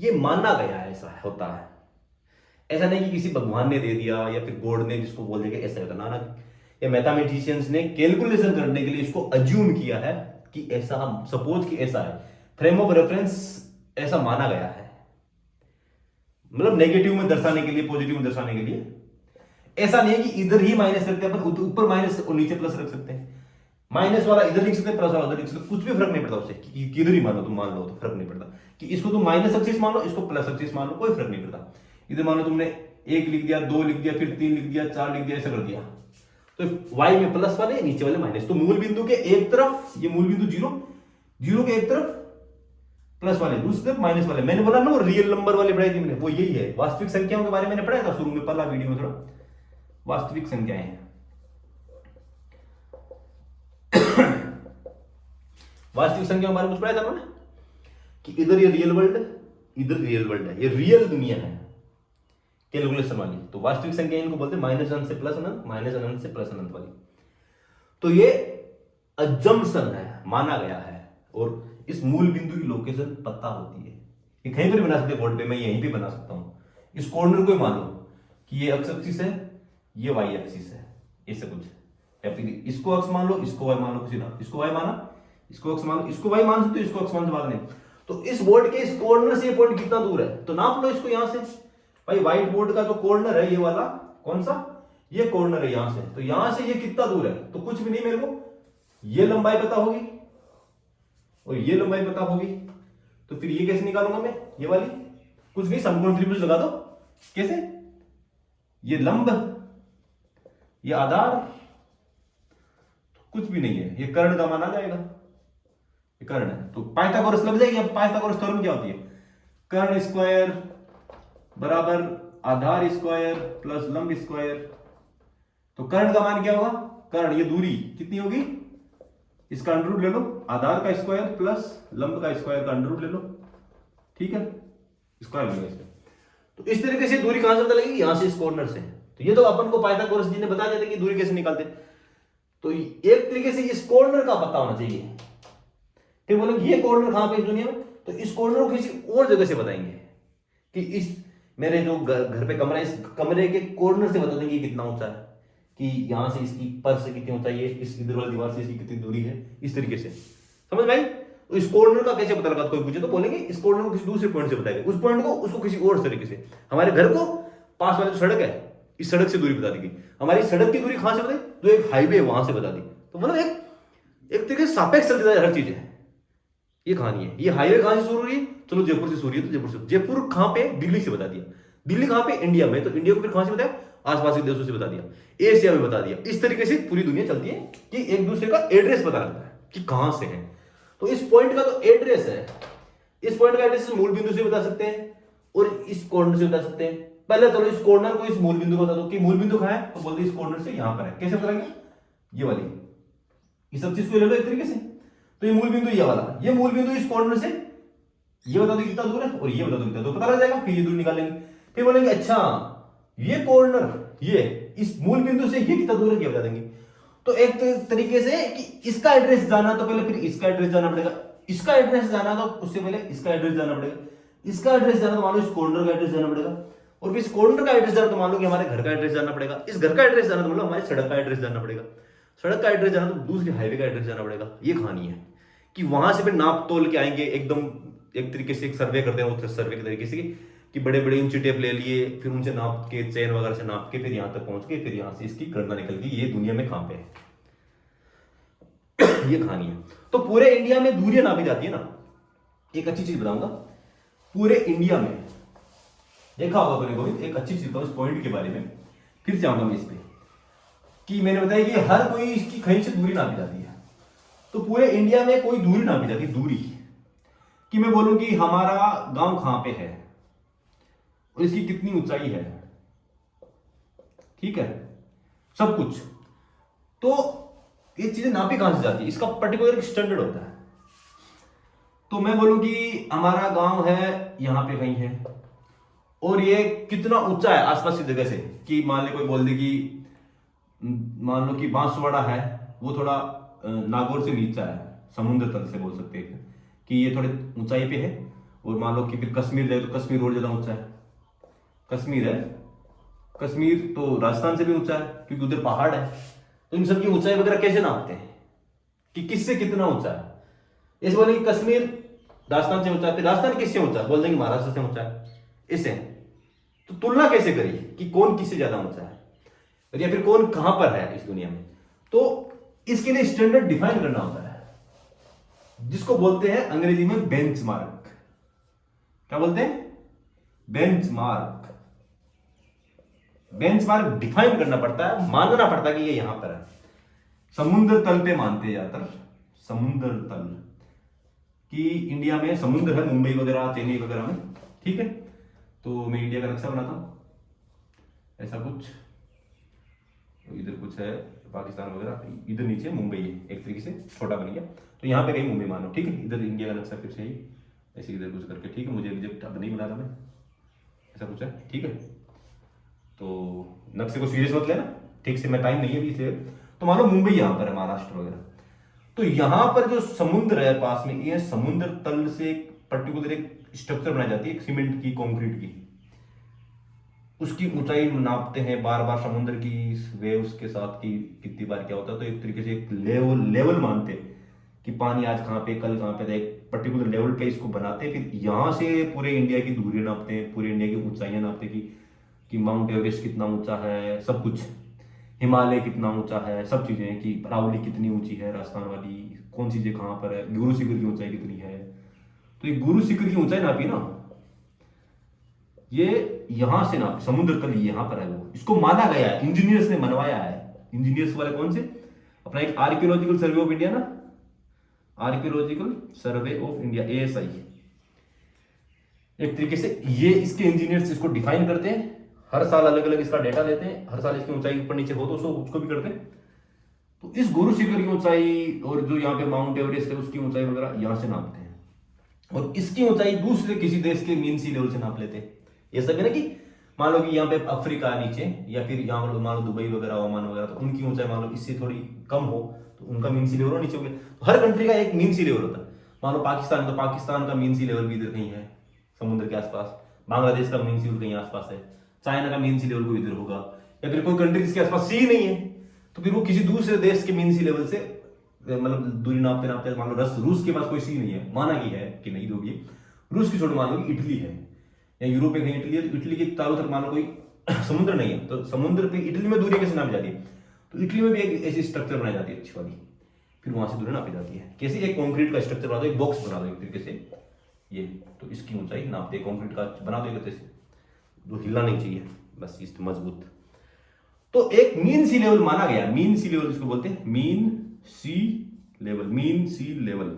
ये माना गया है, ऐसा होता है। ऐसा नहीं कि किसी भगवान ने दे दिया या फिर गॉड ने जिसको बोल देगा ऐसा होता, ना। ये मैथमेटिशियंस ने कैलकुलेशन करने के लिए इसको अज्यूम किया है कि ऐसा, हम सपोज कि ऐसा है, फ्रेम ऑफ रेफरेंस ऐसा माना गया है, मतलब नेगेटिव में दर्शाने के लिए, पॉजिटिव में दर्शाने के लिए। ऐसा नहीं है कि इधर ही माइनस रखते हैं अपन, ऊपर माइनस और नीचे प्लस रख सकते हैं। माइनस वाला इधर लिख सकते हैं, प्लस वाला उधर लिख सकते हैं, कुछ भी फर्क नहीं पड़ता उससे, किधर ही मान लो तुम, मान लो तो फर्क नहीं पड़ता कि इसको तुम माइनस एक्सिस मान लो, इसको प्लस एक्सिस मान लो, कोई फर्क नहीं पड़ता। इधर मान लो तुमने 1 लिख दिया, 2 लिख दिया, फिर 3 लिख दिया, 4 लिख दिया, ऐसा कर दिया, तो वाई में प्लस वाले, नीचे वाले माइनस। तो मूल बिंदु के एक तरफ, ये मूल बिंदु 0 के एक तरफ प्लस वाले, दूसरी तरफ माइनस वाले। मैंने बोला ना वो रियल नंबर वाले पढ़ाई थी मैंने, वो यही है। वास्तविक संख्याओं के बारे में मैंने पढ़ाया था शुरू में, पहला वीडियो में थोड़ा, वास्तविक संख्याएं हैं। वास्तविक संख्याओं के बारे में कुछ पढ़ाया था ना, कि इधर ये रियल वर्ल्ड, इधर रियल वर्ल्ड है, ये रियल दुनिया है कैलकुलेशन वाली। तो वास्तविक संख्या इनको बोलते हैं माइनस अनंत से प्लस अनंत, माइनस अनंत से प्लस अनंत वाली। तो ये अजम्पशन है, माना गया है, और इस मूल बिंदु की लोकेशन पता होती है। ये कहीं पर बना सकते हैं बोर्ड पे, मैं यहीं पे बना सकता हूं। इस कॉर्नर को मान लो कि ये एक्स एक्सिस है, ये वाई एक्सिस है, ऐसे कुछ, या फिर इसको एक्स मान लो, इसको वाई मान लो, किसी ना, इसको वाई माना, इसको एक्स मान लो, इसको वाई मान सकते हो, इसको एक्स मान से बात नहीं। तो इस बोर्ड के इस कॉर्नर से ये पॉइंट कितना दूर है, तो नाप लो इसको यहां से। भाई व्हाइट बोर्ड का जो कॉर्नर है, ये वाला कौन सा, ये कॉर्नर है यहां से, तो यहां से ये कितना दूर है, तो कुछ भी नहीं, मेरे को ये लंबाई पता होगी और ये लंबाई पता होगी, तो फिर ये कैसे निकालूंगा मैं, ये वाली, कुछ नहीं, समकोण त्रिभुज लगा दो। कैसे, ये लंब, ये आधार, तो कुछ भी नहीं है, ये कर्ण का मान आ जाएगा, ये कर्ण है, तो पाइथागोरस लग जाएगी। अब पाइथागोरस थ्योरम क्या होती है, कर्ण स्क्वायर बराबर आधार स्क्वायर प्लस लंब स्क्वायर। तो कर्ण का मान क्या होगा, कर्ण, ये दूरी कितनी होगी, इसका अंडर रूट ले लो, आधार का स्क्वायर प्लस लंब का स्क्वायर का अंडर रूट ले लो, ठीक है, स्क्वायर मिलेगा इसका। तो इस तरीके से दूरी कहां से पता लगेगी, यहां से, इस कॉर्नर से। तो ये तो अपन को पाइथागोरस जी ने बता दिया था कि दूरी कैसे निकालते। तो एक तरीके से इस कॉर्नर का पता होना चाहिए। फिर बोलेंगे ये कॉर्नर कहां पे इस दुनिया में, तो इस कॉर्नर को किसी और जगह से बताएंगे कि इस मेरे जो घर पे कमरा है, इस कमरे के कॉर्नर से बता देंगे कितना ऊंचा है, कि यहां से इसकी पर से कितनी ऊंचाई है, इस इधर वाली दीवार से इसकी कितनी दूरी है, इस तरीके से, समझ भाई। तो इस कॉर्नर का कैसे पता लगा, कोई पूछे तो बोलेंगे इस कॉर्नर को किसी दूसरे पॉइंट से बताएंगे, उस पॉइंट को उसको किसी और तरीके से। हमारे घर को पास वाली जो सड़क है, इस सड़क से दूरी बता दी गई, हमारी सड़क की दूरी कहां से बताई, तो एक हाईवे है वहां से बता दी। तो मतलब एक तरीके से सापेक्ष चलती हर चीज है, ये कहानी है। ये हाईवे कहां से शुरू हुई, चलो जयपुर से शुरू हुई, तो जयपुर से, जयपुर कहां पे, दिल्ली से बता दिया, दिल्ली कहां पे, इंडिया में, तो इंडिया को फिर कहां से बताया, आसपास के देशों से बता दिया, एशिया में बता दिया। इस तरीके से पूरी दुनिया चलती है कि एक दूसरे का एड्रेस पता लगता है कि कहां से है। तो इस पॉइंट का जो एड्रेस है, इस पॉइंट का एड्रेस मूल बिंदु से बता सकते हैं और इस कॉर्नर से बता सकते हैं। पहले चलो इस कॉर्नर को इस मूल बिंदु को बता दो कि मूल बिंदु कहां है, तो बोलते इस कॉर्नर से यहां पर है। कैसे बताएंगे, ये वाली, इस सब चीज को ले लो एक तरीके से। तो ये मूल बिंदु ये वाला, ये मूल बिंदु इस कॉर्नर से, ये बता दो कितना दूर है और ये बता दो कितना दूर, पता लग जाएगा। फिर ये दूर निकालेंगे, फिर बोलेंगे अच्छा ये कॉर्नर, ये इस मूल बिंदु से ये कितना दूर है, ये बता देंगे। तो एक तरीके से कि इसका एड्रेस जाना तो पहले फिर इसका एड्रेस जाना पड़ेगा, इसका एड्रेस जाना तो उससे पहले इसका एड्रेस जाना पड़ेगा, इसका एड्रेस जाना तो मान लो इस कॉर्नर का एड्रेस जाना पड़ेगा, और फिर इस कॉर्नर का एड्रेस जाना तो मान लो कि हमारे घर का एड्रेस जाना पड़ेगा, इस घर का एड्रेस जाना तो मतलब हमारी सड़क का एड्रेस जाना पड़ेगा, सड़क का एड्रेस जाना तो दूसरी हाईवे का एड्रेस जाना पड़ेगा। ये कहानी है कि वहां से फिर नाप तोल के आएंगे, एकदम एक तरीके से एक सर्वे करते हैं, उस सर्वे के तरीके से कि बड़े बड़े ऊंचे टेप ले लिए, फिर उनसे नाप के, चेन वगैरह से नाप के, फिर यहां तक पहुंच के, फिर यहां से इसकी गणना निकल गई ये दुनिया में कहां पे है। ये कहानी है। तो पूरे इंडिया में दूरियां नापी जाती है ना। एक अच्छी चीज बताऊंगा, पूरे इंडिया में देखा होगा मैंने गोविंद, एक अच्छी चीज बताऊं इस पॉइंट के बारे में, फिर से आऊंगा मैं इस पे, कि मैंने बताया कि हर कोई इसकी कहीं से दूरी नापी जाती है। तो पूरे इंडिया में कोई दूरी नापी जाती, दूरी, कि मैं बोलूं कि हमारा गांव कहां पे है और इसकी कितनी ऊंचाई है, ठीक है, सब कुछ। तो ये चीजें नापी कहां से जाती है, इसका पर्टिकुलर एक स्टैंडर्ड होता है। तो मैं बोलूं कि हमारा गांव है यहां पे कहीं है, और ये कितना ऊंचा है आसपास की जगह से, कि मान ले कोई बोल दे कि मान लो कि बांसवाड़ा है, वो थोड़ा नागौर से नीचा है, समुद्र तल से बोल सकते हैं कि ये थोड़े ऊंचाई पे है। और मान लो कि फिर कश्मीर जाए तो कश्मीर और ज्यादा ऊंचा है, कश्मीर है, कश्मीर तो राजस्थान से भी ऊंचा है क्योंकि उधर पहाड़ है। तो इन सब की ऊंचाई वगैरह कैसे नापते हैं कि किससे कितना ऊंचा है, ऐसे बोले कि कश्मीर राजस्थान से ऊंचा है, फिर राजस्थान किससे ऊंचा है, बोल देंगे महाराष्ट्र से ऊंचा है, इससे। तो तुलना कैसे करिए कि कौन किससे ज्यादा ऊंचा है, या फिर कौन कहां पर है इस दुनिया में। तो इसके लिए स्टैंडर्ड डिफाइन करना होता है, जिसको बोलते हैं अंग्रेजी में बेंचमार्क। क्या बोलते हैं, बेंचमार्क। बेंचमार्क डिफाइन करना पड़ता है, मानना पड़ता है कि ये यहां पर है। समुद्र तल पे मानते हैं ज्यादातर, समुद्र तल, कि इंडिया में समुद्र है, मुंबई वगैरह चेन्नई वगैरह में, ठीक है। तो मैं इंडिया का नक्शा बनाता हूं, ऐसा कुछ, तो इधर कुछ है पाकिस्तान वगैरह, इधर नीचे मुंबई है, एक तरीके से छोटा बन गया। तो यहाँ पे कहीं मुंबई मानो, ठीक है। इधर इंडिया का नक्शा फिर से ही ऐसे इधर कुछ करके, ठीक है, मुझे एग्जैक्ट अब नहीं बना रहा मैं, ऐसा कुछ है, ठीक है। तो नक्शे को सीरियस मत लेना, ठीक से, मैं टाइम नहीं है अभी से। तो मानो मुंबई यहाँ पर है, महाराष्ट्र वगैरह। तो यहाँ पर जो समुद्र है पास में, ये समुद्र तल से एक पर्टिकुलर एक स्ट्रक्चर बनाई जाती है, एक सीमेंट की, कंक्रीट की, उसकी ऊंचाई नापते हैं बार बार समुद्र की वेव्स के साथ कि कितनी बार क्या होता है। तो एक तरीके से एक लेवल मानते हैं कि पानी आज कहाँ पे, कल कहाँ पे था, एक पर्टिकुलर लेवल पे इसको बनाते हैं। फिर यहाँ से पूरे इंडिया की दूरी नापते हैं, पूरे इंडिया की ऊंचाइयां नापते हैं कि माउंट एवरेस्ट कितना ऊंचा है, सब कुछ, हिमालय कितना ऊंचा है, सब चीजें, कि अरावली कितनी ऊंची है राजस्थान वाली, कौन सी जगह कहाँ पर है, गुरु शिखर की ऊंचाई कितनी है। तो ये गुरु शिखर की ऊंचाई नापी ना, ये यहां से ना, समुद्र तल यहां पर है, वो इसको माना गया है, इंजीनियर्स ने मनवाया है। इंजीनियर्स वाले कौन से, अपना एक आर्कियोलॉजिकल सर्वे ऑफ इंडिया ना, archaeological survey of India, ASI, एक तरीके से ये इसके इंजीनियर्स इसको डिफाइन करते हैं। हर साल अलग अलग इसका डेटा लेते हैं, हर साल इसकी ऊंचाई ऊपर नीचे हो तो उसको भी करते हैं। तो इस गुरु शिखर की ऊंचाई और जो यहाँ पे माउंट एवरेस्ट है उसकी ऊंचाई वगैरह यहां से नापते हैं, और इसकी ऊंचाई दूसरे किसी देश के मीन सी लेवल से नाप लेते हैं। ये सब है ना, कि मान लो कि यहाँ पे अफ्रीका नीचे, या फिर यहाँ मान लो दुबई वगैरह, ओमान वगैरह, तो उनकी ऊंचाई मान लो इससे थोड़ी कम हो तो उनका मीन सी लेवल नीचे हो गया। तो हर कंट्री का एक मीन सी लेवल होता है। मान लो पाकिस्तान, तो पाकिस्तान का मीन सी लेवल भी इधर कहीं है समुद्र के आसपास, बांग्लादेश का मीन सी लेवल कहीं आसपास है, चाइना का मीन सी लेवल को इधर होगा, या फिर कोई कंट्री जिसके आसपास सी नहीं है तो फिर वो किसी दूसरे देश के मीन सी लेवल से मतलब दूरी नापते नापते, मान लो रूस के पास कोई सी नहीं है, माना कि है कि नहीं होगी, रूस की छोड़, मान लो कि इटली है या यूरोप में कहीं इटली है, तो इटली के चारों तरफ मान लो कोई समुद्र नहीं है, तो समुद्र पे इटली में दूरी कैसे नापी जाती है, तो इटली में भी एक ऐसी स्ट्रक्चर बनाई जाती है अच्छी वाली, फिर वहां से दूरी नापी जाती है। कैसे, एक कंक्रीट का स्ट्रक्चर बना दो, एक बॉक्स बना दो एक तरीके से, ये तो इसकी ऊंचाई नापते, कंक्रीट का बना दो एक जैसे, जो हिलना नहीं चाहिए, बस इस मजबूत। तो एक मीन सी लेवल माना गया, मीन सी लेवल जिसको बोलते हैं, मीन सी लेवल, मीन सी लेवल,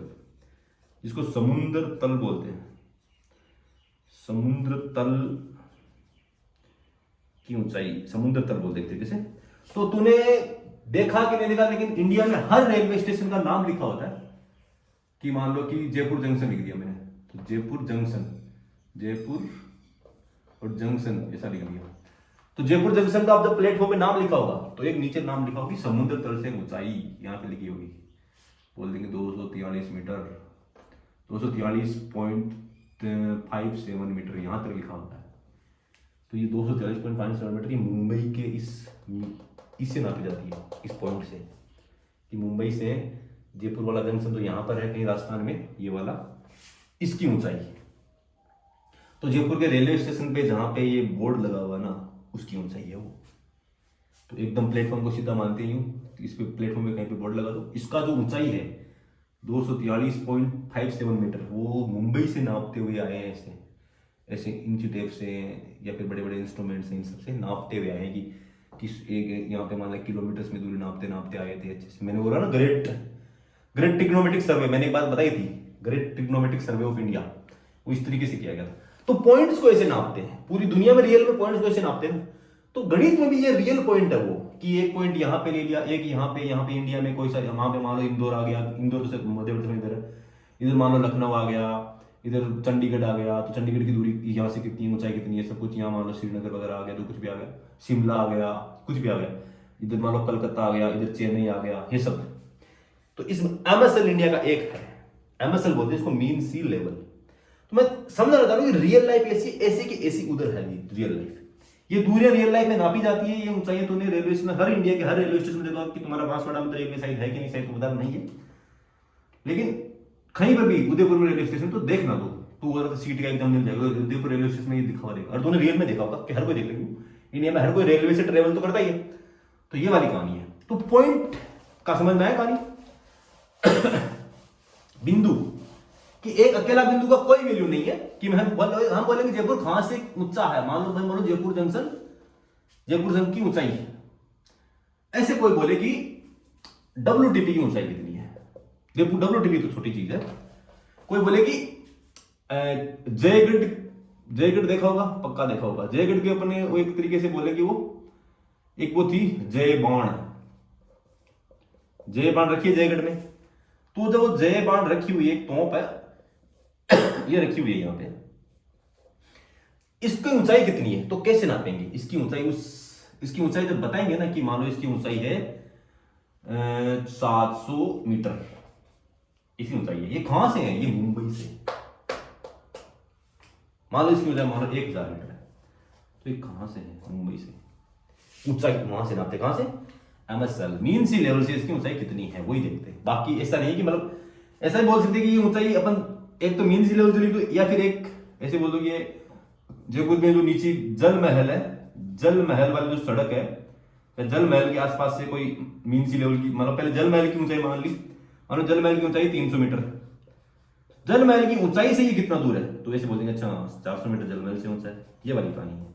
जिसको समुद्र तल बोलते हैं, समुद्र तल की ऊंचाई समुद्र तल बोलते हैं तरीके से। तो तूने देखा कि नहीं देखा, लेकिन इंडिया में हर रेलवे स्टेशन का नाम लिखा होता है, कि मान लो कि जयपुर जंक्शन लिख दिया मैंने, तो जयपुर जंक्शन, जयपुर और जंक्शन ऐसा लिख दिया। तो जयपुर जंक्शन का आप जब प्लेटफॉर्म पे नाम लिखा होगा तो एक नीचे नाम लिखा होगी समुद्र तल से ऊंचाई, यहाँ पे लिखी होगी, बोल देंगे 243 मीटर, 243.57 मीटर यहाँ तक लिखा होता है। तो ये 243.57 मीटर की मुंबई के इससे नापी जाती है, इस पॉइंट से, कि मुंबई से जयपुर वाला जंक्शन तो यहाँ पर है कहीं राजस्थान में, ये वाला, इसकी ऊंचाई। तो जयपुर के रेलवे स्टेशन पे जहां पे ये बोर्ड लगा हुआ ना, उसकी ऊंचाई है वो। तो एकदम प्लेटफॉर्म को सीधा मानते ही हूँ, इस पे प्लेटफॉर्म पे कहीं पे बोर्ड लगा दो, इसका जो ऊंचाई है 243.57 मीटर, वो मुंबई से नापते हुए आए हैं ऐसे, ऐसे इंची टेप से या फिर बड़े बड़े इंस्ट्रूमेंट से इन सबसे नापते हुए आए कि किस एक यहाँ पे मान लो किलोमीटर्स में दूरी नापते नापते आए थे अच्छे से। मैंने बोला ना ग्रेट ग्रेट ट्रिग्नोमेट्रिक सर्वे, मैंने एक बात बताई थी, great trigonometric survey of India, वो इस तरीके से किया गया था। तो पॉइंट्स को ऐसे नापते हैं, पूरी दुनिया में रियल में पॉइंट्स को ऐसे नापते हैं ना। तो गणित में भी ये रियल पॉइंट है वो, कि एक पॉइंट यहाँ पे ले लिया, एक यहाँ पे इंडिया में कोई सा, वहां पे मान लो इंदौर आ गया, इंदौर से मध्य प्रदेश में इधर है, इधर मान लो लखनऊ आ गया, इधर चंडीगढ़ आ गया, तो चंडीगढ़ की दूरी यहाँ से कितनी, ऊंचाई कितनी है, सब कुछ। यहाँ मान लो श्रीनगर वगैरह आ गया, जो कुछ भी आ गया, शिमला आ गया, कुछ भी आ गया, इधर मान लो कलकत्ता आ गया, इधर चेन्नई आ गया, ये सब। तो इसमें एमएसएल इंडिया का एक है, एमएसएल बोलते हैं इसको, मीन सी लेवल। तो मैं समझना चाहता हूँ कि रियल लाइफ ऐसी ऐसी की ऐसी उधर है, रियल लाइफ, ये दूरियां रियल लाइफ में नापी जाती है। ये ऊंचाई तूने रेलवे स्टेशन, हर इंडिया के हर रेलवे स्टेशन में देखा कि तुम्हारा बांसवाड़ा में रेलवे साइड है कि नहीं, साइड तो पता नहीं है, लेकिन कहीं पर भी उदयपुर में रेलवे स्टेशन तो देखना तू अगर सीट का एग्जाम मिल जाएगा उदयपुर रेलवे स्टेशन में, ये दिखा हुआ देखा, और तूने रियल में देखा होगा कि हर कोई देख लेगा, इंडिया में हर कोई रेलवे से ट्रेवल तो करता ही है। तो ये वाली कहानी है। तो पॉइंट का समझ में आया कहानी। बिंदु कि एक अकेला बिंदु का कोई वैल्यू नहीं है कि हम बोलेंगे जयपुर कहां से ऊंचा है, मान लो भाई बोलो जयपुर जंक्शन की ऊंचाई है, ऐसे कोई बोले कि WTP की ऊंचाई कितनी है, WTP तो छोटी चीज है। कोई बोले कि जयगढ़ देखा होगा, पक्का देखा होगा, जयगढ़ के अपने वो एक तरीके से बोले कि वो एक वो थी जय बाण रखी है जयगढ़ में। तो जब वो जय बाण रखी हुई एक तोप है, ये रखी हुई है यहां पे, इसकी ऊंचाई कितनी है तो कैसे नापेंगे इसकी ऊंचाई? इसकी ऊंचाई जब बताएंगे ना कि मान लो इसकी ऊंचाई है 700 मीटर, इसकी ऊंचाई है। ये कहां से है? ये मुंबई से। मान लो इसकी ऊंचाई मान लो 1000 मीटर है, तो ये कहां से है? मुंबई से। ऊंचाई वहां से नापते, कहां से? एमएसएल मीन सी लेवल से इसकी ऊंचाई कितनी है वही देखते हैं। बाकी ऐसा नहीं कि मतलब ऐसा ही बोल सकते कि ये ऊंचाई अपन एक तो मीन सी लेवल से तो, या फिर एक ऐसे बोल दो कि जयपुर में जो नीचे जल महल है, जल महल वाली जो सड़क है, जल महल के आसपास से कोई मीन सी लेवल की, मतलब पहले जल महल की ऊंचाई मान ली, मानो जल महल की ऊंचाई 300 मीटर, जल महल की ऊंचाई से ये कितना दूर है, तो ऐसे बोलेंगे अच्छा 400 मीटर जल महल से ऊंचा है। ये वाली कहानी है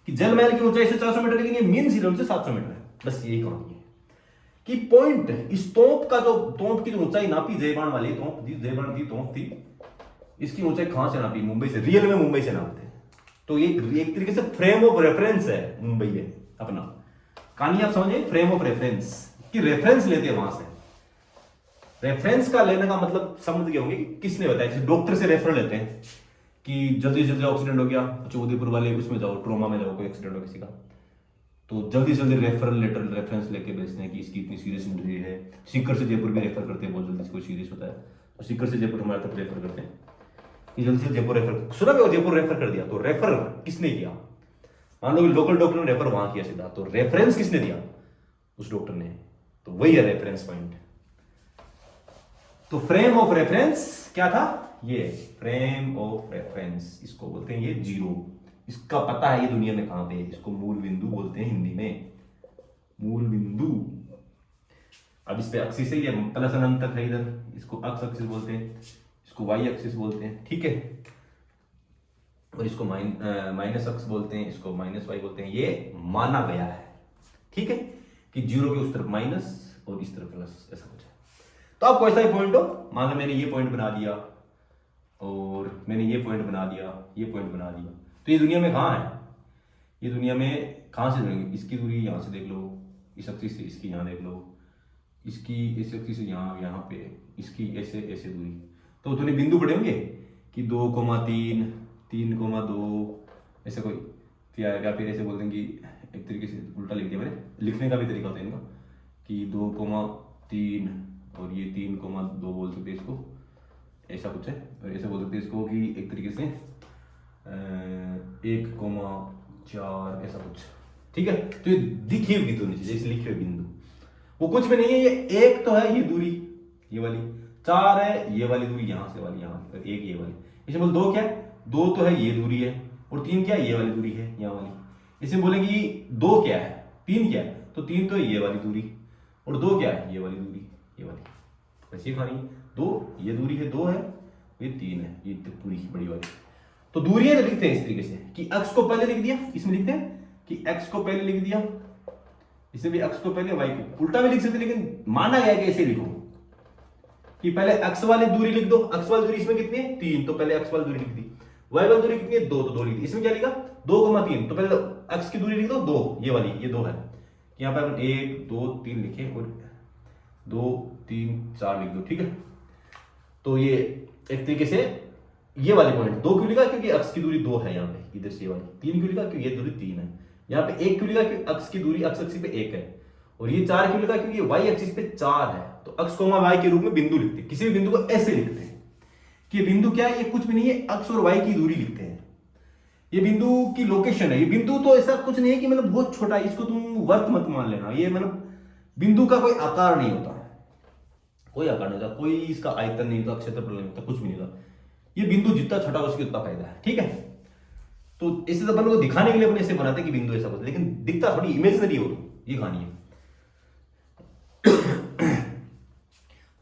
कि जल महल की ऊंचाई से 400 मीटर, लेकिन ये मीन सी लेवल से 700 मीटर है। बस यही कहानी है कि पॉइंट इस तोप का, जो तोप की जो ऊंचाई नापी जयबाण वाली तोप थी, जयबाण की तोप थी, इसकी ऊंचाई कहां से नापी? मुंबई से। रियल में मुंबई से नापते हैं। तो ये एक तरीके से फ्रेम ऑफ रेफरेंस है मुंबई है अपना। कहानी आप समझे, फ्रेम ऑफ रेफरेंस कि रेफरेंस लेते हैं वहां से। रेफरेंस का लेने का मतलब समझ गए होंगे कि किसने बताया, जैसे डॉक्टर से रेफर लेते हैं कि जल्दी से जल्दी एक्सीडेंट हो गया, अच्छा उदयपुर वाले उसमें जाओ, ट्रोमा में जाओ, कोई एक्सीडेंट हो किसी का, तो जल्दी से जल्दी रेफरल लेटर रेफरेंस लेके भेजते हैं कि इसकी इतनी सीरियस इंजरी है। सीकर से जयपुर भी रेफर करते हैं, बहुत जल्दी से कोई सीरियस होता है तो सीकर से जयपुर हमारे तरफ रेफर करते हैं कि जल्दी से जयपुर रेफर। सुना भी जयपुर रेफर कर दिया, तो रेफर किसने किया? मान लो लोकल डॉक्टर ने रेफर वहां किया सीधा, तो रेफरेंस किसने दिया? उस डॉक्टर ने। तो वही है रेफरेंस पॉइंट। तो फ्रेम ऑफ रेफरेंस क्या था? ये फ्रेम ऑफ रेफरेंस, इसको बोलते हैं ये जीरो। इसका पता है ये दुनिया में कहां पे है, इसको मूल बिंदु बोलते हैं हिंदी में, मूल बिंदु। अब इस पे एक्सिस है, ये प्लस अनंत तक है इधर, इसको एक्स एक्सिस बोलते हैं, इसको वाई एक्सिस बोलते हैं, ठीक है, और इसको माइनस एक्स बोलते हैं, इसको माइनस वाई बोलते हैं। ये माना गया है, ठीक है, कि जीरो के उस तरफ माइनस और इस तरफ प्लस, ऐसा कुछ है। तो आप कोई सा भी पॉइंट हो, मान लो मैंने ये पॉइंट बना दिया और मैंने ये पॉइंट बना दिया, ये पॉइंट बना दिया, तो ये दुनिया में कहां है? ये दुनिया में कहां से जुड़ेंगे? इसकी दूरी यहां से देख लो, इस एक्सिस से इसकी यहां देख लो, इसकी इस एक्सिस से यहां पे, इसकी ऐसे ऐसे दूरी, तो तुम्हें बिंदु पड़े होंगे कि 2,3, 3,2 ऐसे कोई, या फिर ऐसे बोल देंगे, एक तरीके से उल्टा लिख दिया मैंने, लिखने का भी तरीका होता है इनका कि 2,3 और ये 3,2 बोल सकते हैं इसको, ऐसा कुछ है। और ऐसे बोल सकते हैं इसको कि एक तरीके से 1,4 ऐसा कुछ, ठीक है। तो ये दिखी हुई दूरी जैसे लिखे हुए बिंदु, वो कुछ भी नहीं है। ये एक तो है ये दूरी, ये वाली 4 है, ये वाली दूरी यहां से वाली यहां, और एक ये वाली। इसे बोल 2 क्या है? 2 तो है ये दूरी है, और 3 क्या है? ये वाली दूरी है यहाँ वाली। इसे बोलेंगे 2 क्या है, 3 क्या है? तो 3 तो है ये वाली दूरी, और 2 क्या है? ये वाली दूरी, ये वाली। वैसे कहानी 2 ये दूरी है, 2 है, ये 3 है, ये पूरी बड़ी वाली। तो दूरियां तो लिखते हैं इस तरीके से कि x को पहले लिख दिया, इसमें लिखते हैं कि x को पहले लिख दिया, इसमें भी x को पहले y को उल्टा भी लिख सकते, लेकिन माना गया कि ऐसे लिखो कि पहले x वाली दूरी लिख दो। x वाली दूरी इसमें कितनी है 3, तो पहले x वाली दूरी लिख दी। y वाली दूरी कितनी है 2, तो 2 लिख दी। इसमें क्या लिखा 2,3, तो पहले x की दूरी लिख दो 2, ये वाली, ये 2 है। यहाँ पे अपन 1 2 3 लिखे और 2 3 4 लिख दो, ठीक है। तो ये एक तरीके से ये वाले पॉइंट 2 क्यों लिखा, क्योंकि x की दूरी 2 है यहाँ पे, इधर से ये वाली। 3 क्यों लिखा, क्योंकि ये दूरी 3 है। यहाँ पे 1 क्यों लिखा, क्योंकि x की दूरी x एक्सिस पे 1 है। और ये 4 क्यों लिखा, क्योंकि y एक्सिस पे 4 है। तो x, y के रूप में बिंदु लिखते हैं, किसी भी बिंदु को ऐसे लिखते हैं कि ये बिंदु क्या है, ये कुछ भी नहीं है, x और y की दूरी लिखते हैं। ये बिंदु की लोकेशन है। ये बिंदु तो ऐसा कुछ नहीं है कि मतलब बहुत छोटा है, इसको तुम वर्त मत मान लेना। ये मतलब बिंदु का कोई आकार नहीं होता, कोई आकार नहीं होता, कोई इसका आयतन नहीं होता, क्षेत्रफल नहीं होता, कुछ भी नहीं होता। ये बिंदु जितना छोटा उसकी उतना फायदा है, ठीक है। तो इससे तो अपन को दिखाने के लिए अपने ऐसे बनाते हैं कि बिंदु ऐसा कुछ, लेकिन दिखता थोड़ी इमेजिनरी हो, ये कहानी है।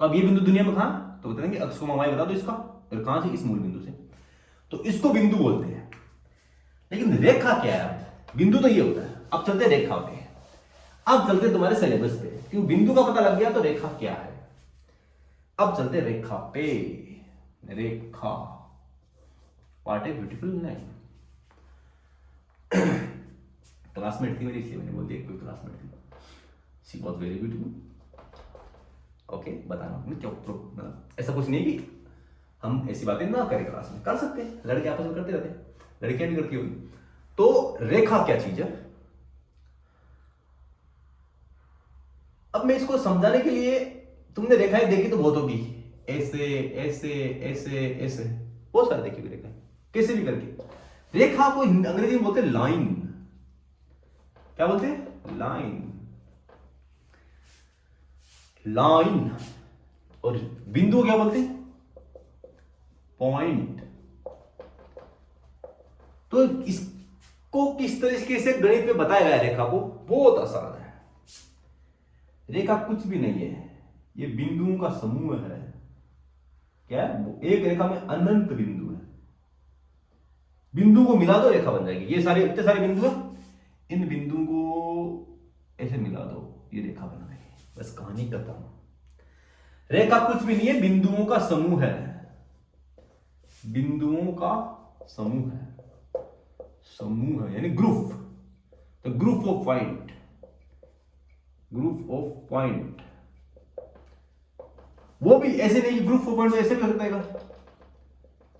तो अब ये बिंदु दुनिया में कहां, तो बताएंगे x, y बता दो इसका, और कहां से, इस मूल बिंदु से। तो इसको बिंदु बोलते हैं। लेकिन रेखा क्या है, बिंदु तो ये होता है। अब चलते रेखा पे, अब चलते तुम्हारे सिलेबस पे, क्योंकि बिंदु का पता लग गया तो रेखा क्या है। अब चलते रेखा पे। Rekha, what a beautiful name. Classmate थी मेरी, इसलिए मैंने बोल दिया कोई क्लासमेट थी। She was very beautiful. Okay, बताना मैं क्या मतलब ऐसा कुछ नहीं कि हम ऐसी बातें ना करें क्लास में, कर सकते हैं, लड़के आपस में करते रहते हैं, लड़कियां भी करती होगी। तो रेखा क्या चीज है, अब मैं इसको समझाने के लिए, तुमने रेखाएं देखी तो बहुत होगी, ऐसे ऐसे ऐसे ऐसे, बहुत सारे देखी हुई रेखाएं, कैसे भी करके। रेखा को अंग्रेजी में बोलते हैं लाइन। क्या बोलते हैं, लाइन, लाइन। और बिंदु क्या बोलते हैं, पॉइंट। तो इसको किस तरीके से गणित में बताया गया रेखा को, बहुत आसान है। रेखा कुछ भी नहीं है, ये बिंदुओं का समूह है। क्या है, एक रेखा में अनंत बिंदु है। बिंदु को मिला दो रेखा बन जाएगी। ये सारे इतने सारे बिंदु हैं, इन बिंदुओं को ऐसे मिला दो, ये रेखा बन गई। बस कहानी खत्म। रेखा कुछ भी नहीं है, बिंदुओं का समूह है। बिंदुओं का समूह है, समूह है यानी group. The group of point, group of point. वो भी ऐसे नहीं, ग्रुप ऑफ पॉइंट ऐसे भी हो सकता है,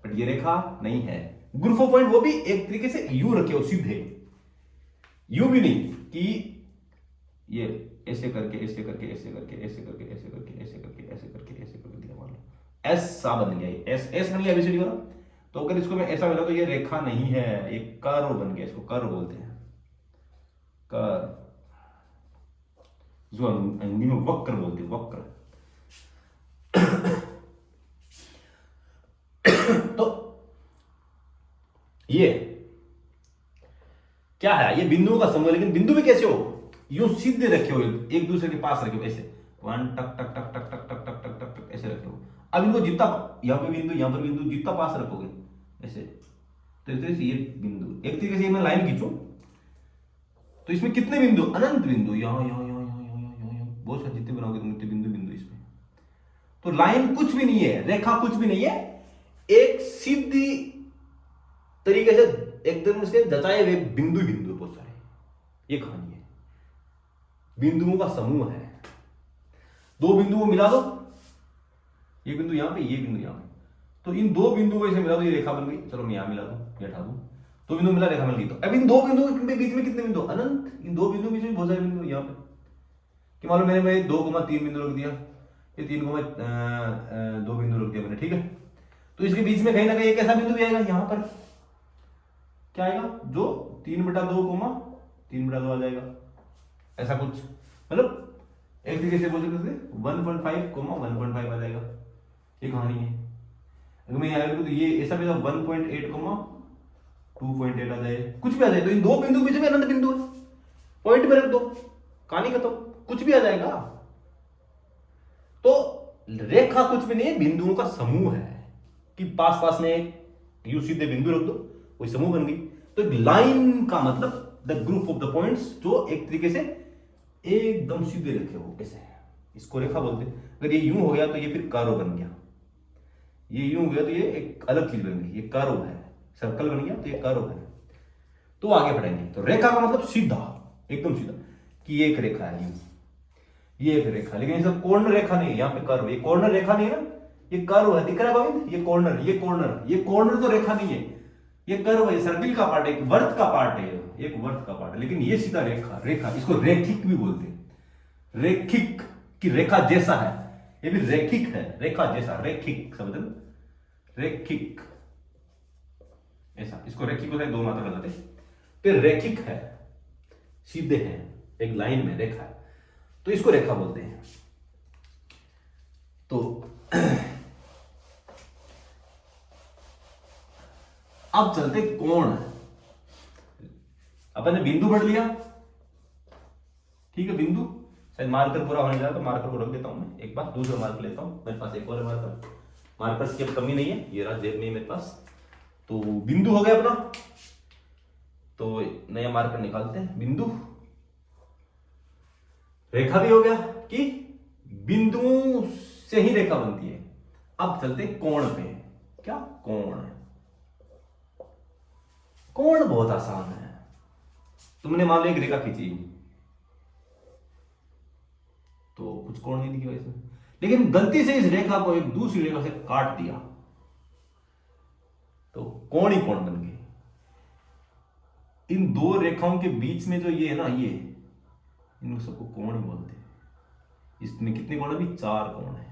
बट ये रेखा नहीं है। ग्रुप ऑफ पॉइंट वो भी एक तरीके से यू रखे हो, सीधे यू भी नहीं कि ये ऐसे करके ऐसे करके ऐसे करके ऐसे करके ऐसे करके ऐसे करके ऐसे करके ऐसे करके दिया, मान लो ऐसा बन गया, एस एस बन गया एबीसीडी वाला। तो अगर इसको मैं ऐसा मिला तो ये रेखा नहीं है, ये कर्व बन गया। इसको कर्व बोलते हैं, कर्व, जो हिंदी में वक्र बोलते हैं, वक्र। तो ये क्या है, ये बिंदुओं का समूह। लेकिन बिंदु भी कैसे हो, यूं सीधे रखे हो, एक दूसरे के पास रखे हो, ऐसे वन टक टक टक टक टक टक टक टक टक टक ऐसे रखे हो। अब इनको जितना, यहां पे बिंदु यहां पर बिंदु, जितना पास रखोगे ऐसे, तो इस तरह से ये बिंदु एक तरीके से मैं लाइन खींचू तो इसमें कितने बिंदु, अनंत बिंदु, यहां यहां यहां यहां यहां यहां, बहुत सारे जितने बनाओगे तुम उतने बिंदु बिंदु इसमें। तो लाइन कुछ भी नहीं है, रेखा कुछ भी नहीं है, एक सीधी तरीके से एकदम से जचाए हुए बिंदु बिंदु बहुत सारे, ये कहानी है। बिंदुओं का समूह है। दो बिंदुओं को मिला दो, ये बिंदु यहां पे, ये बिंदु यहां पे, तो इन दो बिंदुओं को ऐसे मिला दो, ये रेखा बन गई। चलो मैं यहां मिला दूं, ये हटा दूं, दो बिंदु मिला, रेखा बन गई। तो अब इन दो बिंदुओं के बीच में कितने बिंदु, अनंत। इन दो बिंदुओं के बीच में बहुत सारे बिंदु यहां पे, कि मान लो मैंने 2,3 बिंदु रख दिया, ये 3,2 बिंदु रख दिया मैंने, ठीक है। तो इसके बीच में कहीं ना कहीं एक ऐसा बिंदु भी आएगा, यहां पर क्या आएगा, जो 3/2, 3/2 आ जाएगा, ऐसा कुछ। मतलब एक तरीके से बोल सकते 1.5, 1.5 आ जाएगा, ये कहानी है। अगर मैं यहाँ तो ये ऐसा भी 1.8, 2.8 आ जाए, कुछ भी आ जाए। तो इन दो बिंदु के बीच में अनंत बिंदु है, पॉइंट में रख दो, कहानी खत्म, कुछ भी आ जाएगा। तो रेखा कुछ भी नहीं है, बिंदुओं का समूह है, कि पास पास में यूं सीधे बिंदु रख दो, कोई समूह बन गई। तो एक लाइन का मतलब the group of the points जो एक तरीके से एकदम सीधे रखे हो, ऐसे इसको रेखा बोलते हैं। अगर ये यूं हो गया तो ये फिर कर्व बन गया, ये यूं हो गया तो ये एक अलग चीज बन गई, ये कर्व है, सर्कल बन गया तो ये कर्व है। तो आगे बढ़ेंगे तो रेखा का मतलब सीधा, एकदम सीधा, कि ये एक रेखा है, ये एक रेखा, लेकिन इसका कॉर्नर रेखा नहीं है, यहाँ पे कर्व, ये कॉर्नर रेखा नहीं है ना, ये कर्व है, दिख रहा है गोविंद, ये कॉर्नर, ये कॉर्नर, ये कॉर्नर तो रेखा नहीं है, ये कर्व है, सर्किल का पार्ट है, एक वर्त का पार्ट है, एक वर्त का पार्ट है, लेकिन ये सीधा रेखा, रेखा इसको रेखिक भी बोलते हैं। रेखिक की रेखा जैसा है, ये भी रेखिक है, रेखा जैसा, रेखिक शब्द, रेखिक ऐसा, इसको रेखिक होता है, दो मात्रा लगाते हैं, फिर रेखिक है, सीधे हैं, एक लाइन में रेखा है, तो इसको रेखा बोलते हैं। तो अब चलते कोण। अपन ने बिंदु पढ़ लिया, ठीक है, बिंदु शायद मार्कर पूरा होने जा रहा, तो मार्कर को रख देता हूं मैं, एक बार दूसरा मार्कर लेता हूं, मेरे पास एक और मार्कर, मार्कर्स की अब कमी नहीं है, ये रहा जेब में मेरे पास। तो बिंदु हो गया अपना, तो नया मार्कर निकालते हैं, बिंदु, रेखा भी हो गया कि बिंदुओं से ही रेखा बनती है। अब चलते कोण पे। क्या कोण? कोण बहुत आसान है। तुमने मान लो एक रेखा खींची, तो कुछ कोण नहीं दिखेगा इसमें, लेकिन गलती से इस रेखा को एक दूसरी रेखा से काट दिया तो कोण ही कोण बन गए। इन दो रेखाओं के बीच में जो ये है ना, ये इन सबको कोण ही बोलते हैं। इसमें कितने कोण है? अभी 4 कोण है।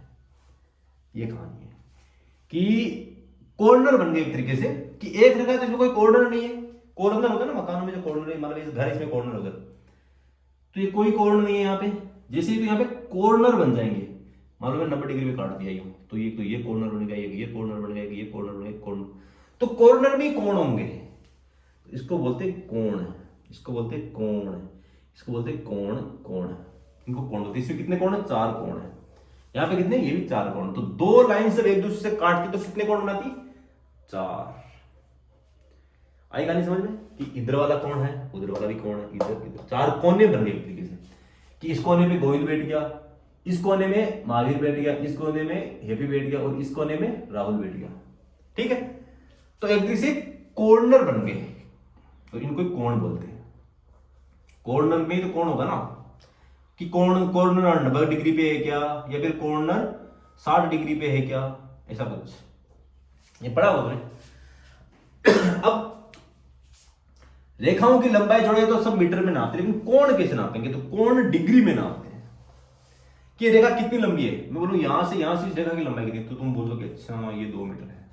ये कहानी है कि कॉर्नर बन गए एक तरीके से, कि एक रेखा है तो इसमें कोई कॉर्नर नहीं है। कॉर्नर होता है ना मकानों में, जो कॉर्नर है, मतलब इस घर इसमें कॉर्नर होगा, तो ये कोई कॉर्नर नहीं है यहाँ पे। जैसे ही तो यहाँ पे कॉर्नर बन जाएंगे, मान लो 90 डिग्री में काट दिया यूं, तो ये कॉर्नर बनेगा, ये कॉर्नर बन जाएगा, ये कॉर्नर बनेगा, कॉर्नर, तो कॉर्नर में कोण होंगे, इसको बोलते कोण, इसको बोलते कोण, इसको बोलते कोण, कोण, इनको कोण बोलते। इसमें कितने कोण है? 4 कोण है। यहाँ पे कितने? ये भी 4 कोण। तो दो लाइन से एक दूसरे से काटती तो कितने कोण बनाती? 4। आएगा नहीं समझ में कि इधर वाला कोण है, उधर वाला भी कोण है, इधर इधर 4 कोने बन गए एक तरीके से, कि इस कोने में गोविंद बैठ गया, इस कोने में महावीर बैठ गया, इस कोने में हेपी बैठ गया, और इस कोने में राहुल बैठ गया। ठीक है, तो एक तरीके से कॉर्नर बन गए, तो इनको कोण बोलते हैं। कॉर्नर में तो कोण होगा ना, कि कॉर्नर 90 डिग्री पे है क्या, या फिर कॉर्नर 60 डिग्री पे है क्या, ऐसा कुछ ये पढ़ा हुआ तुमने। अब रेखाओं की लंबाई चौड़ाई तो सब मीटर में नापते, लेकिन कोण कैसे नापेंगे? तो कोण डिग्री में नापते हैं, कि रेखा कितनी लंबी है। मैं बोलूं यहां से इस रेखा की लंबाई कितनी, तो तुम बोलोगे अच्छा ये 2 मीटर है।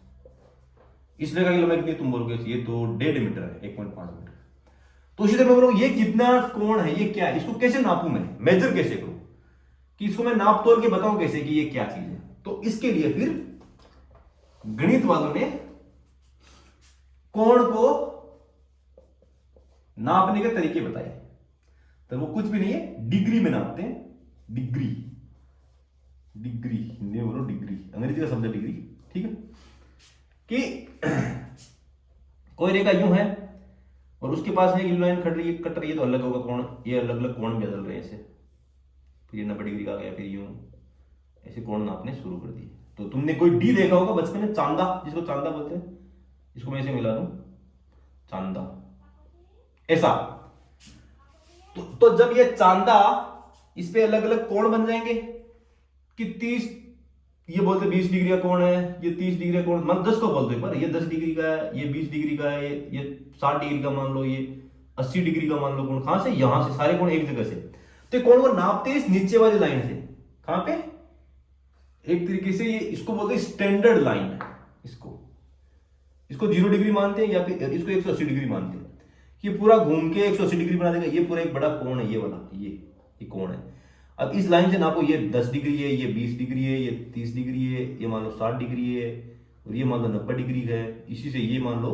इस रेखा की लंबाई कितनी, तुम बोलोगे ये तो 1.5 मीटर है, 1.5 मीटर। तो उसी तरह मैं बोलूं ये कितना कोण है, ये क्या है, इसको कैसे नापूं मैं, मेजर कैसे करूं, कि इसको मैं नाप तोल के बताऊं कैसे कि ये क्या चीज है। तो इसके लिए फिर गणित वालों ने कोण को नापने के तरीके बताए। तो वो कुछ भी नहीं है, डिग्री में नापते हैं, डिग्री, डिग्री हिंदी में बोलो डिग्री, अंग्रेजी का शब्द है डिग्री। ठीक है, कि कोई रेखा यूं है और उसके पास में लाइन कट रही है, तो अलग होगा कोण, ये अलग अलग कोण बदल रहे हैं ऐसे, फिर ये 90 डिग्री का गया, फिर यूं ऐसे कोण नापने शुरू कर दिए। तो तुमने कोई डी देखा होगा बचपन में, चांदा, जिसको चांदा बोलते हैं, इसको मैं ऐसे मिला दूं, चांदा ऐसा। तो जब ये चांदा, इस पे अलग अलग कोण बन जाएंगे, कि 30, ये बोलते 20 डिग्री का कोण है, ये 30 डिग्री का कोण, मतलब 10 को बोलते हैं, पर ये 10 डिग्री का है, ये 20 डिग्री का है, ये 60 डिग्री का मान लो, ये 80 डिग्री का मान लो कोण। कहां से? यहां से सारे कोण एक जगह से। तो कोण को नापते हैं इस नीचे वाली लाइन से। कहां पे? एक तरीके से ये इसको बोलते हैं स्टैंडर्ड लाइन है, इसको 0 डिग्री मानते हैं, या फिर इसको 180 डिग्री मानते हैं। ये पूरा घूम के 180 डिग्री बना देगा, ये पूरा एक बड़ा कोण है, ये वाला, ये कोण है। अब इस लाइन से नापो, ये 10 डिग्री है, ये 20 डिग्री है, ये 30 डिग्री है, ये मान लो 60 डिग्री है, और ये मान लो 90 डिग्री है। इसी से ये मान लो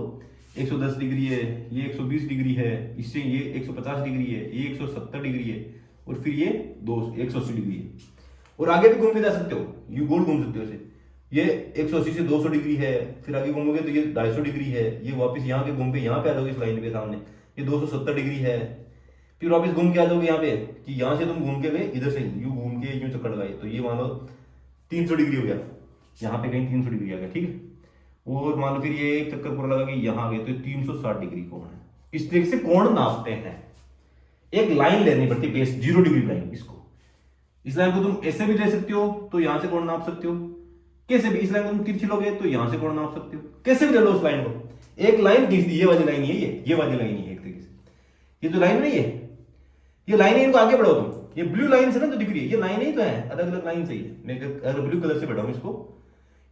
110 डिग्री है, ये 120 डिग्री है, इससे ये 150 डिग्री है, ये 170 डिग्री है, और फिर ये 180 डिग्री है। और आगे भी घूम के जा सकते हो, यू गोल घूम सकते हो इसे। ये 180 से 200 डिग्री है, फिर आगे घूमोगे तो ये 250 डिग्री है, ये वापस यहाँ के घूम के यहाँ पे आ जाओगे इस लाइन के सामने, ये 270 डिग्री है, फिर वापस घूम के आ जाओगे यहाँ पे कि यहाँ से तुम घूम के गए इधर से यूं घूम के यूं चक्कर लगाए, तो ये मान लो 300 डिग्री हो गया, यहाँ पे कहीं 300 डिग्री आ गया, ठीक है। और मान लो फिर ये एक चक्कर पूरा लगा कि यहाँ आ गए, तो 360 डिग्री कोण है। इस तरीके से कोण नापते हैं। एक लाइन लेनी पड़ती है बेस 0 डिग्री लाइन, इसको इस लाइन को तुम ऐसे भी ले सकते हो तो यहां से कोण नाप सकते हो, कैसे भी इस लाइन को तुम तिरछी लोगे तो यहां से कोण नाप सकते हो, कैसे भी ले लो उस लाइन को। एक लाइन खींच दी, ये वाली लाइन है, ये वाली लाइन है एक तरीके से, ये जो लाइन नहीं है ये लाइन है, इनको आगे बढ़ाओ तुम, ये ब्लू लाइन से ना जो दिख रही है ये लाइन ही तो है, अलग अलग लाइन सही है। मैं अगर ब्लू कलर से बढ़ाऊं इसको,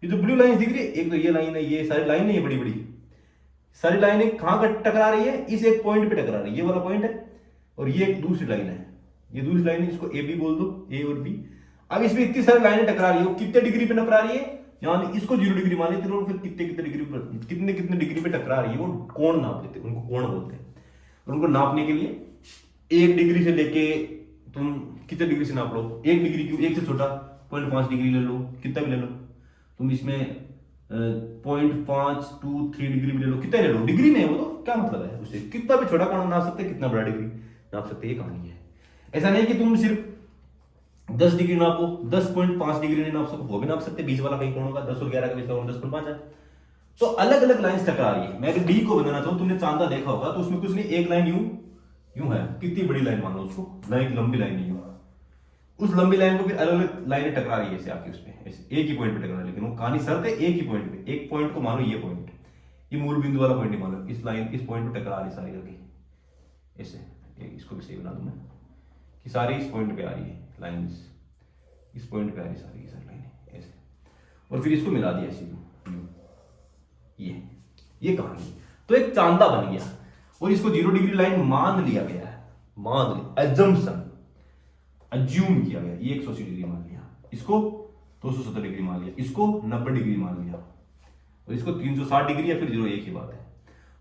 ये जो ब्लू लाइन दिख रही है, एक तो ये लाइन है, ये सारी लाइन नहीं है, बड़ी बड़ी सारी लाइनें कहां पर टकरा रही है, इस एक पॉइंट पे टकरा रही है, ये वाला पॉइंट है, और ये एक दूसरी लाइन है, ये दूसरी लाइन है, इसको ए बी बोल दो, ए और बी। अब इसमें इतनी सारी लाइनें टकरा रही है, वो कितने डिग्री पे टकरा रही है, यानी इसको 0 डिग्री मान लेते हैं, फिर कितने कितने डिग्री पर कितने डिग्री पे टकरा रही है वो कोण नाप लेते हैं, उनको कोण बोलते हैं। और उनको नापने के लिए 1 डिग्री से लेके तुम कितने डिग्री से नाप लो, 1 डिग्री क्यों, एक से छोटा 0.5 डिग्री ले लो, कितना भी ले लो तुम, इसमें 0.5 2 3 डिग्री भी ले लो, कितना ले लो, डिग्री में है वो, तो क्या मतलब है उससे, कितना भी छोटा कोण नाप सकते, कितना बड़ा डिग्री नाप सकते, ये कहानी है। ऐसा नहीं कि तुम सिर्फ 10 डिग्री नापो, 10.5 डिग्री नहीं नाप सको, वो भी नाप सकते, बीच वाला कहीं कोण होगा, 10 और 11 का बीच का कोण 10.5 है। तो अलग अलग लाइंस टकरा रही है। मैं अगर डी को बनाना चाहूं, तुमने चांदा देखा होगा, तो उसमें कुछ नहीं, एक लाइन यूं है, कितनी बड़ी लाइन मान लो उसको, लाइन लंबी लाइन नहीं, उस लंबी लाइन को फिर अलग अलग लाइनें टकरा रही है ऐसे आके उसमें, ऐसे एक ही पॉइंट पे टकरा रही है, लेकिन वो कहानी शर्त है एक ही पॉइंट पे, एक पॉइंट को मानो ये पॉइंट, ये मूल बिंदु वाला पॉइंट नहीं मानो, इस लाइन इस पॉइंट पे टकरा रही सारी आगे ऐसे, इसको भी सही बना दूं मैं कि सारी इस पॉइंट पे आ रही है लाइंस, इस पॉइंट पे आ रही सारी की सारी लाइनें ऐसे, और फिर इसको मिला दिया ऐसे ये कहानी। तो एक चांदा बन गया, और इसको 0 डिग्री लाइन मान लिया गया है, मान लिया, एजम्पशन अज्यूम किया गया, ये 180 डिग्री मान लिया, इसको 270 डिग्री मान लिया, इसको 90 डिग्री मान लिया, और इसको 360 डिग्री या फिर 0, एक ही बात है।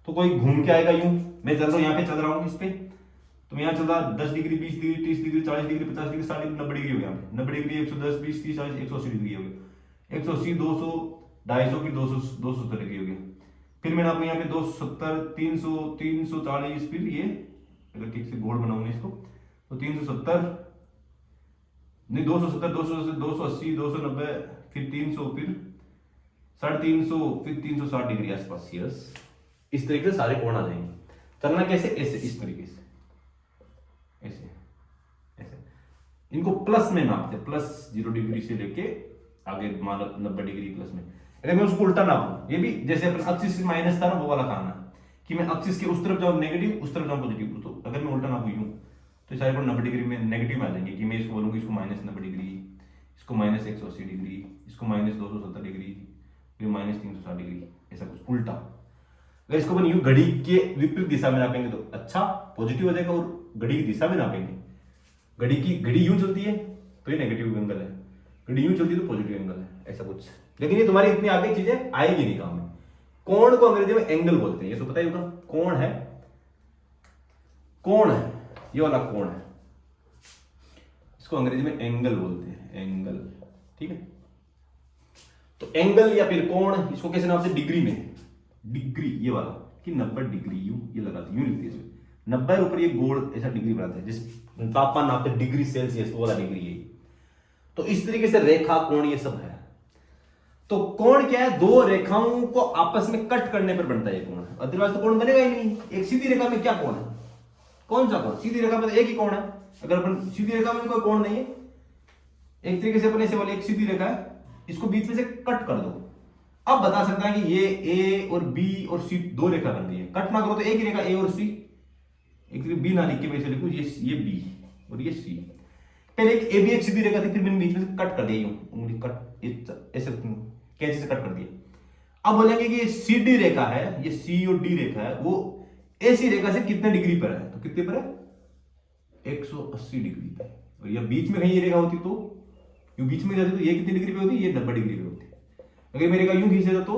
तो कोई घूम के आएगा यूं, मैं चल रहा हूं यहाँ पे चल रहा हूं इस पे, तो मैं यहाँ चल रहा 10 degree 20 degree 30 degree 40 degree 50 degree 60 degree 90 degree हो गया, 90 डिग्री 110 20 30 40 180 डिग्री हो गया, 180 200 250 की 270 डिग्री हो गया, फिर मैंने आपको यहाँ पे 270 300 340, फिर ये अगर ठीक से गोल बनाऊंगा इसको तो 370 नहीं 270 280 290, फिर 300, फिर 350, फिर 360 डिग्री आसपास, यस। इस तरीके से सारे कोण आ जाएंगे। चलना कैसे, ऐसे इस तरीके से, ऐसे ऐसे इनको प्लस में नापते, प्लस 0 डिग्री से लेके आगे मान लो 90 डिग्री प्लस में। अगर मैं उसको उल्टा नापूं, ये भी जैसे अपन एक्सिस माइनस था ना, वो वाला खाना कि मैं एक्सिस के उस तरफ जाऊं नेगेटिव, उस तरफ जाऊं पॉजिटिव, तो अगर मैं उल्टा नापूं यूं तो सारे कोण 90 डिग्री में नेगेटिव में आ जाएंगे, कि मैं इसको बोलूंगा इसको -90 डिग्री, इसको -180 डिग्री, इसको -270 डिग्री, फिर -360 डिग्री, ऐसा कुछ उल्टा। अगर इसको अपन यूं घड़ी के विपरीत दिशा में नापेंगे तो अच्छा पॉजिटिव हो जाएगा, और घड़ी की दिशा में नापेंगे, घड़ी यूं चलती है तो ये नेगेटिव एंगल है, घड़ी यूं चलती है तो पॉजिटिव एंगल है, ऐसा कुछ। लेकिन ये तुम्हारी इतनी आगे चीजें आएगी नहीं काम में। कोण को अंग्रेजी में एंगल बोलते हैं, ये तो पता ही होगा, कोण है, कोण है, ये वाला कोण है, इसको अंग्रेजी में एंगल बोलते हैं, एंगल, ठीक है। तो एंगल या फिर कोण, इसको कैसे नापते, डिग्री में, डिग्री ये वाला कि 90 डिग्री, यूं ये लगाते, यूं लिखते हैं 90 ऊपर ये गोल ऐसा डिग्री बनाते हैं, जिस तापमान नापते डिग्री सेल्सियस, वो वाला डिग्री है। तो इस तरीके से रेखा कोण ये सब है। तो कोण क्या है, दो रेखाओं को आपस में कट करने पर बनता है कोण, अदरवाइज तो कोण बनेगा ही नहीं। एक सीधी रेखा में क्या कोण है, कौन सा कोण, सीधी रेखा में तो एक ही कोण है, अगर अपन सीधी रेखा में कोई कोण नहीं है, एक तरीके से अपन ऐसे वाले एक सीधी रेखा है, इसको बीच में से कट कर दो, अब बता सकता है कि ये ए और बी और सी दो रेखा बन गई है। कट ना करो तो एक ही रेखा ए और सी, एक बी ना लिख के वैसे लिखो, ये बी और ये सी। पहले एक ए बी एक सीधी रेखा थी, फिर मैंने बीच में से कट कर दिया, उंगली कट ऐसे कैंची से कट कर दिया। अब बोलेंगे कि ये सी डी रेखा है, ये सी और डी रेखा है, वो ऐसी रेखा से कितने डिग्री पर है, तो कितने पर है 180 डिग्री पे। और ये बीच में कहीं ये रेखा होती तो यूं बीच में जाती तो ये कितनी डिग्री पे होती, ये 90 डिग्री पे होती। अगर मेरे का यूं खींचे तो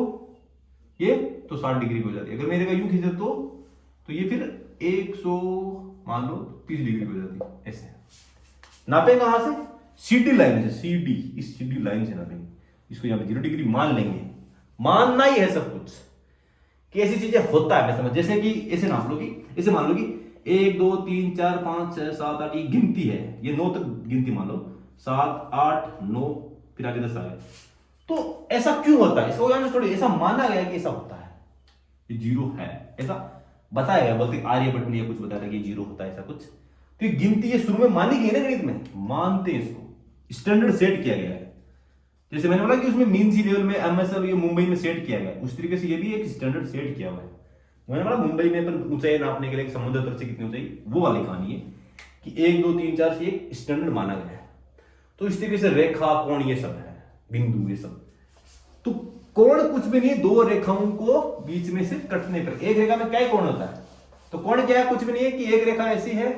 ये तो 60 डिग्री पे हो जाती। अगर मेरे का यूं खींचे तो ये फिर 100 मान लो 30 डिग्री पे हो जाती। ऐसे नापेंगे कहां से, सीडी लाइन से, सीडी इस सीडी लाइन से नापेंगे। इसको यहाँ पे 0 डिग्री मान लेंगे। मानना ही है सब कुछ कि ऐसी चीजें होता है। मैं समझ, जैसे कि ऐसे नाप लो कि ऐसे मान लो कि 1 2 3 4 5 6 7 8 ये गिनती है, ये 9 तक गिनती मान लो, 7 8 9 फिर आगे 10 आ गए। तो ऐसा क्यों होता है, इसको यहाँ थोड़ी ऐसा माना गया कि ऐसा होता है, ये 0 है, ऐसा बताया गया। बोलते आर्यभट्ट ने कुछ बताया कि 0 होता है ऐसा कुछ। तो ये गिनती ये शुरू में मानी गई ना, गणित में मानते हैं इसको, स्टैंडर्ड सेट किया गया है। जैसे मैंने बोला कि उसमें मीन सी लेवल में एमएसएल ये मुंबई में सेट किया गया है, उस तरीके से ये भी एक स्टैंडर्ड सेट किया हुआ है। मैंने बोला मुंबई में अपन ऊंचाई नापने के लिए समुद्र तल से कितनी ऊंचाई, वो वाली कहानी है कि 1 2 3 4 से एक स्टैंडर्ड माना गया है। तो इस तरीके से रेखा कोण ये सब है, बिंदु ये सब। तो कोण कुछ भी नहीं, दो रेखाओं को बीच में से कटने पर, एक रेखा में क्या कोण होता है, तो कोण क्या है, कुछ भी नहीं है कि एक रेखा ऐसी है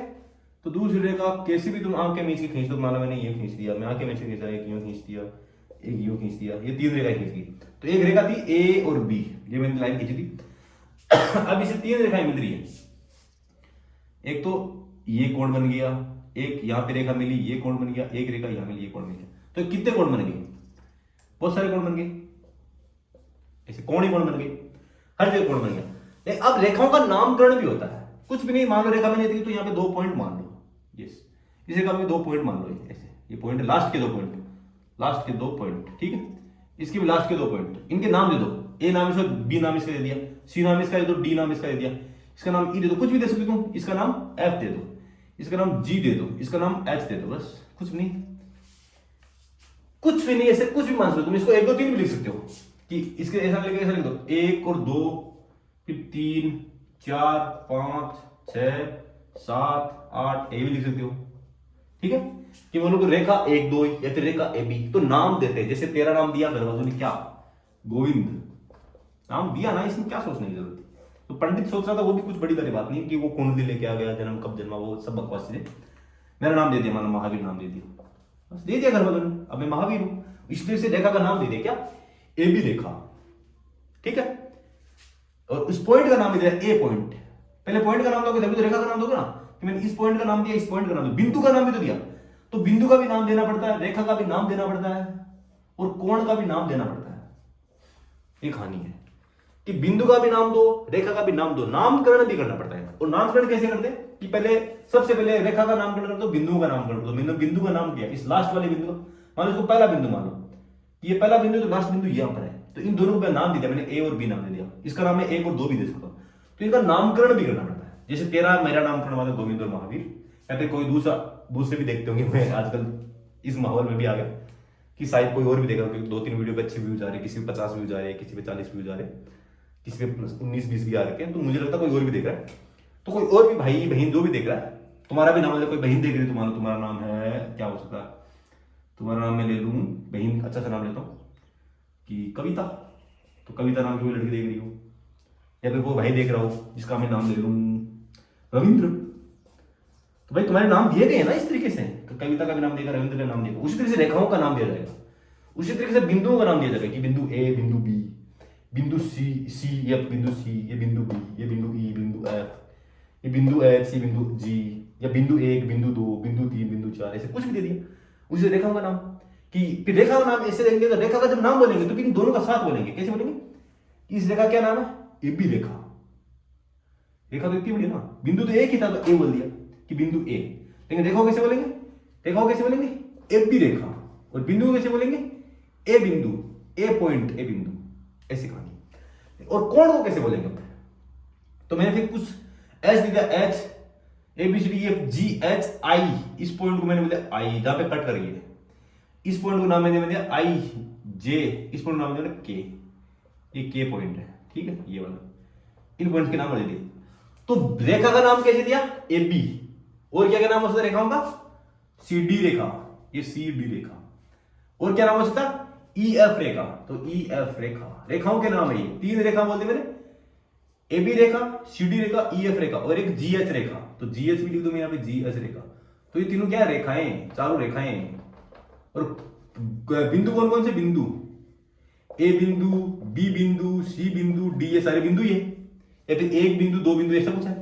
तो दूसरी रेखा कैसे भी तुम आंख के नीचे खींच दो, मान लो मैंने ये खींच दिया, मैं आंख के नीचे खींचा, एक यूं खींच दिया, एक यूं खींच दिया, ये 3 रेखाएं खींच दी। तो एक रेखा थी ए और बी, ये मैंने लाइन खींची थी। अब इसे 3 रेखाएं मिल रही है, एक तो ये कोण बन गया, एक यहां पे रेखा मिली, ये कोण बन गया, एक रेखा यहां मिली, ये कोण बन गया। तो कितने कोण बन गए, बहुत सारे कोण बन गए, ऐसे कोण ही कोण बन गए, हर जगह कोण बन गया। अब रेखाओं का नामकरण भी होता है, कुछ भी नहीं, मान लो रेखा बनी थी तो यहाँ पे 2 पॉइंट मान लो, यस, इस रेखा में 2 पॉइंट मान लो, ऐसे ये पॉइंट लास्ट के 2 पॉइंट, लास्ट के 2 पॉइंट, ठीक है, इसके भी लास्ट के 2 पॉइंट, इनके नाम दे दो, ए नाम इसका, बी नाम इसका दे दिया, सी नाम इसका दे दो, डी नाम इसका दे दिया, इसका नाम ई दे दो, कुछ भी दे सकते तुम, इसका नाम एफ दे दो, इसका नाम जी दे दो, इसका नाम एच दे दो, बस कुछ भी नहीं, कुछ भी नहीं, ऐसे कुछ भी मान सकते तुम। इसको 1 2 3 भी लिख सकते हो कि इसके ऐसा लिख, ऐसा लिख दो, 1 और 2 फिर 3 4 5 6 7 8 ये भी लिख सकते हो, ठीक है, कि बोलो को रेखा 1 2 या फिर रेखा ए बी। तो नाम देते हैं, जैसे तेरा नाम दिया घर वालों ने, क्या गोविंद नाम दिया ना, इसमें क्या सोचने की जरूरत है। तो पंडित सोच रहा था, वो भी कुछ बड़ी बड़ी बात नहीं कि वो कुंडली लेके आ गया, जन्म कब जन्मा, वो सब बकवास चीजें। मेरा नाम दे दिया, मानो महावीर नाम दे दिया, बस दे दिया घर वालों ने, अब मैं महावीर हूं, इसलिए से रेखा का नाम दे दिया, क्या ए बी रेखा, ठीक है। और उस पॉइंट का नाम दिया ए पॉइंट, पहले पॉइंट का नाम दोगे तभी तो रेखा का नाम दोगे ना, कि मैंने इस पॉइंट का नाम दिया, इस पॉइंट का नाम दिया, बिंदु का नाम भी तो दिया, तो बिंदु का भी नाम देना पड़ता है, रेखा का भी नाम देना पड़ता है, और कोण का भी नाम देना पड़ता है। ये कहानी है कि बिंदु का भी नाम दो, रेखा का भी नाम दो, नामकरण भी करना पड़ता है। और नामकरण कैसे करते हैं कि पहले सबसे पहले रेखा का नामकरण कर दो, बिंदुओं का नामकरण कर दो। मैंने बिंदु का नाम किया, इस लास्ट वाले बिंदु, मान लो इसको पहला बिंदु मान लो, ये पहला बिंदु तो लास्ट बिंदु यहां पर है, तो इन दोनों को नाम दिया मैंने, ए और बी नाम दे दिया, इसका नाम मैं 1 और 2 भी दे सकता हूं। तो इनका नामकरण भी करना पड़ता है, जैसे तेरा मेरा नामकरण वाला गोविंद और महावीर, या फिर कोई दूसरे भी देखते होंगे। मैं आजकल इस माहौल में भी आ गया कि शायद कोई और भी देख रहा हो, 2 3 वीडियो पे अच्छे व्यूज आ रहे हैं, किसी पे 50 व्यूज आ रहे हैं, किसी पे 40 व्यूज आ रहे हैं, किसी पे 19 20 भी आ रखे हैं। तो मुझे लगता है कोई और भी देख रहा है, तो कोई और भी भाई बहन जो भी देख रहा है, तुम्हारा भी नाम ले, कोई बहन देख रही है, तुम्हारा नाम है क्या हो सकता है, तुम्हारा नाम मैं ले लूं, बहन अच्छा सा नाम लेता हूं कि कविता, तो कविता नाम की कोई लड़की देख रही हो, या फिर कोई भाई देख रहा हो जिसका मैं नाम ले लूं रविंद्र, तो भाई तुम्हारे नाम दिए गए हैं ना इस तरीके से, कविता का भी नाम देगा, रविंद्र का नाम देगा, उसी तरीके से रेखाओं का नाम दिया जाएगा, उसी तरीके से बिंदुओं का नाम दिया जाएगा कि बिंदु ए, बिंदु बी, बिंदु सी, ये बिंदु सी, ये बिंदु बी, ये बिंदु ई, बिंदु एफ, ये बिंदु एच, ये बिंदु जी, या बिंदु 1 बिंदु 2 बिंदु 3 बिंदु 4, ऐसे कुछ भी दे दिया, उसी रेखाओं का नाम। कि फिर रेखा का नाम ऐसे देंगे, तो रेखा का जब नाम बोलेंगे तो इन दोनों का साथ बोलेंगे, कैसे बोलेंगे, इस रेखा क्या नाम है, ए बी रेखा, रेखा तो इतनी बड़ी ना, बिंदु तो एक ही था तो ए बोल दिया कि बिंदु ए, लेकिन रेखाओं कैसे बोलेंगे, रेखाओं कैसे बोलेंगे, ए बी रेखा, और बिंदु कैसे बोलेंगे, ए बिंदु, ए पॉइंट, ए बिंदु, ऐसी कहानी। और कोण को कैसे बोलेंगे, तो मैंने फिर कुछ एच दिया, H A B C D F G H I, इस पॉइंट को मैंने बोला आई, जहां पे कट करिए, इस पॉइंट को नाम मैंने दिया आई जे, इस पॉइंट को नाम दिया के, ये के पॉइंट है, ठीक है, ये वाला, इन पॉइंट्स के नाम दे दिए। तो रेखा का नाम कैसे दिया, ए बी, और क्या क्या नाम हो सकता है रेखाओं का, सी डी रेखा, ये सी डी रेखा, और क्या नाम हो सकता है, ई एफ रेखा, तो ई एफ रेखा, रेखाओं के नाम है ये, 3 रेखा बोलते मैंने, A B Rekha, C D Rekha, E F Rekha, और एक जी एच रेखा, तो जी एच भी लिख दो मैं यहाँ पे, जी एच रेखा। तो ये तीनों क्या है, रेखाएं, चारों रेखाएं। और बिंदु कौन कौन से, बिंदु ए बिंदु, बी बिंदु, सी बिंदु, डी, ये सारे बिंदु ही है, या फिर 1 बिंदु 2 बिंदु ऐसा कुछ है।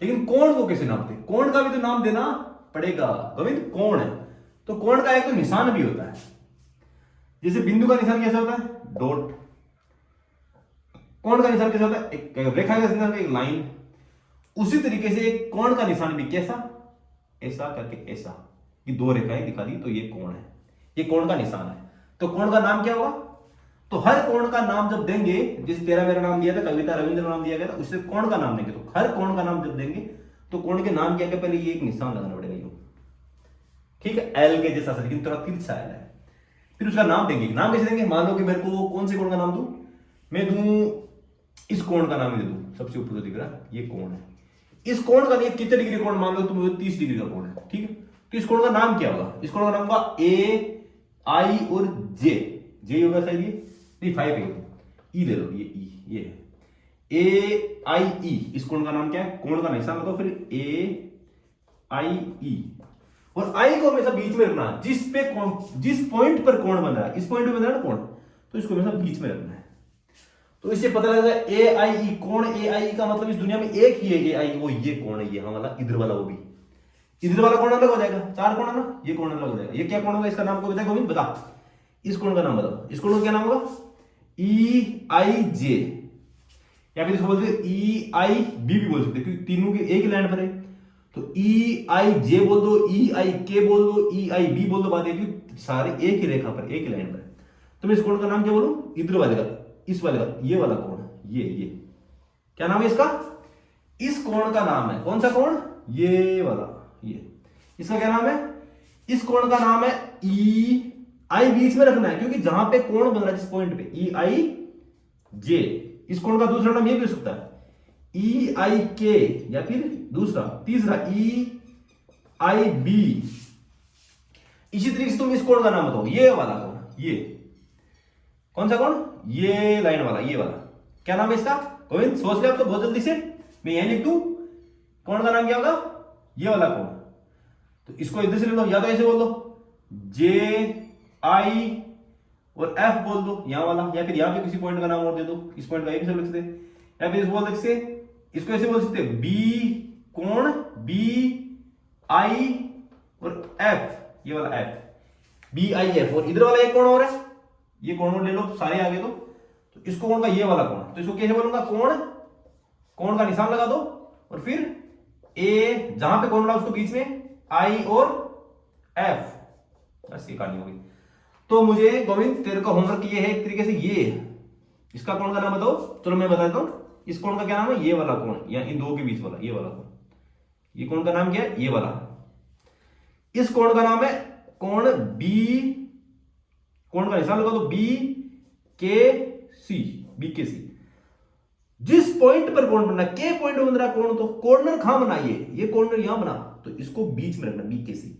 लेकिन कोण को कैसे नापते, कोण का भी तो नाम देना पड़ेगा, गोविंद कोण है, तो कोण का एक तो निशान भी होता है, जैसे बिंदु का निशान कैसा होता है, डॉट। कोण का निशान कैसा होता है, एक रेखा का निशान, एक लाइन। उसी तरीके से एक कोण का निशान भी कैसा, ऐसा करके ऐसा, ये दो रेखाएं दिखा दी तो ये कोण है, ये कोण का निशान है। तो कोण का नाम क्या होगा, तो हर कोण का नाम जब देंगे, जिस तेरा मेरा नाम दिया था, कविता रविंद्र नाम दिया गया था, उससे कोण का नाम देंगे। तो हर कोण का नाम जब देंगे तो कोण के नाम क्या क्या, पहले ये एक निशान लगाना पड़ेगा यूं, ठीक है, एल के जैसा, लेकिन थोड़ा तिरछा एल है। फिर उसका नाम देंगे। नाम कैसे देंगे, मान लो कि मेरे को कौन से कोण का नाम दूं, मैं दूं इस कोण का नाम दे दूं, सबसे ऊपर जो दिख रहा है ये कोण है। इस कोण का नहीं, कितने डिग्री कोण, मान लो तुम 30 डिग्री का कोण है, ठीक है। तो इस कोण का नाम क्या होगा, इस कोण का नाम होगा ए आई और जे, जे होगा शायद ये, नहीं 5 है, ई ले लो, ये ई, ये ए आई ई, इस कोण का नाम क्या है, कोण का निशान लगाओ, फिर ए आई ई, और आई को हमेशा बीच में रखना, जिस पॉइंट पर कोण बन रहा है, इस पॉइंट पे बन रहा है ना कोण, तो इसको हमेशा बीच में रखना है। तो इससे पता लगता है ए आई ई, कोण ए आई का मतलब इस दुनिया में एक ही है ए आई, वो ये कोण है, ये हाँ वाला, इधर वाला, वो भी इधर वाला कोण अलग हो जाएगा, 4 कोण है ना, ये कोण अलग हो जाएगा। ये क्या कोण होगा, इसका नाम को बता गोविंद, बता इस कोण का नाम बताओ, इस कोण का क्या नाम होगा, ई आई जे, या फिर इसको बोलते ई आई बी भी बोल सकते हैं, क्योंकि तीनों के एक ही लाइन पर है। तो ई आई जे बोल दो, ई आई के बोल दो, ई आई बी बोल दो, बात है कि सारे एक ही रेखा पर, एक ही लाइन पर। तो मैं इस कोण का नाम क्या बोलूं, इधर वाले का, इस वाले का, ये वाला कोण, ये क्या नाम है इसका, इस कोण का नाम है, कौन सा कोण, ये वाला, ये, इसका क्या नाम है, इस कोण का नाम है ई आई, बीच में रखना है, क्योंकि जहां पे कोण बन रहा है जिस पॉइंट पे, ई आई जे। इस कोण का दूसरा नाम ये भी हो सकता है, ई आई के, या फिर दूसरा तीसरा ई आई बी। इसी तरीके से तुम इस कोण का नाम बताओ, ये वाला कोण, ये कौन सा कोण, ये लाइन वाला, ये वाला, क्या नाम है इसका, गोविंद सोच ले आप तो बहुत जल्दी से, मैं यही लिख दूं, कोण का नाम क्या होगा, ये वाला कोण। तो इसको इधर से ले लो, या तो ऐसे बोल दो जे आई और एफ बोल दो, यहां वाला, या फिर यहां पे किसी पॉइंट का नाम और दे दो, इस पॉइंट का ये भी सब लिख सकते, या फिर इसको बोल सकते, इसको ऐसे बोल सकते बी कोण, बी आई और एफ, ये वाला एफ, बी आई एफ, और इधर वाला एक कोण और है, ये कोण और ले लो सारे आगे। तो इसको कोण का ये वाला कोण, तो इसको कैसे बोलूंगा, कोण, कोण का निशान लगा दो, और फिर ए, जहां पे कोण रहा उसको बीच में आई और एफ, बस ये कहानी होगी। तो मुझे गोविंद तेरे का होमवर्क ये है एक तरीके से, ये इसका कोण का नाम बताओ, चलो मैं बताता हूं, इस कोण का क्या नाम है, ये वाला कोण, या इन दो के बीच वाला, ये वाला कोण, ये कोण का नाम क्या है, ये वाला। इस कोण का नाम है कोण बी, कोण का निशान लगा दो बी के सी, बी के सी। जिस पॉइंट पर कोण बनना, के पॉइंट बन रहा कोण, तो कॉर्नर कहां बना, ये कॉर्नर यहां बना, तो इसको बीच में रखना, बी के सी।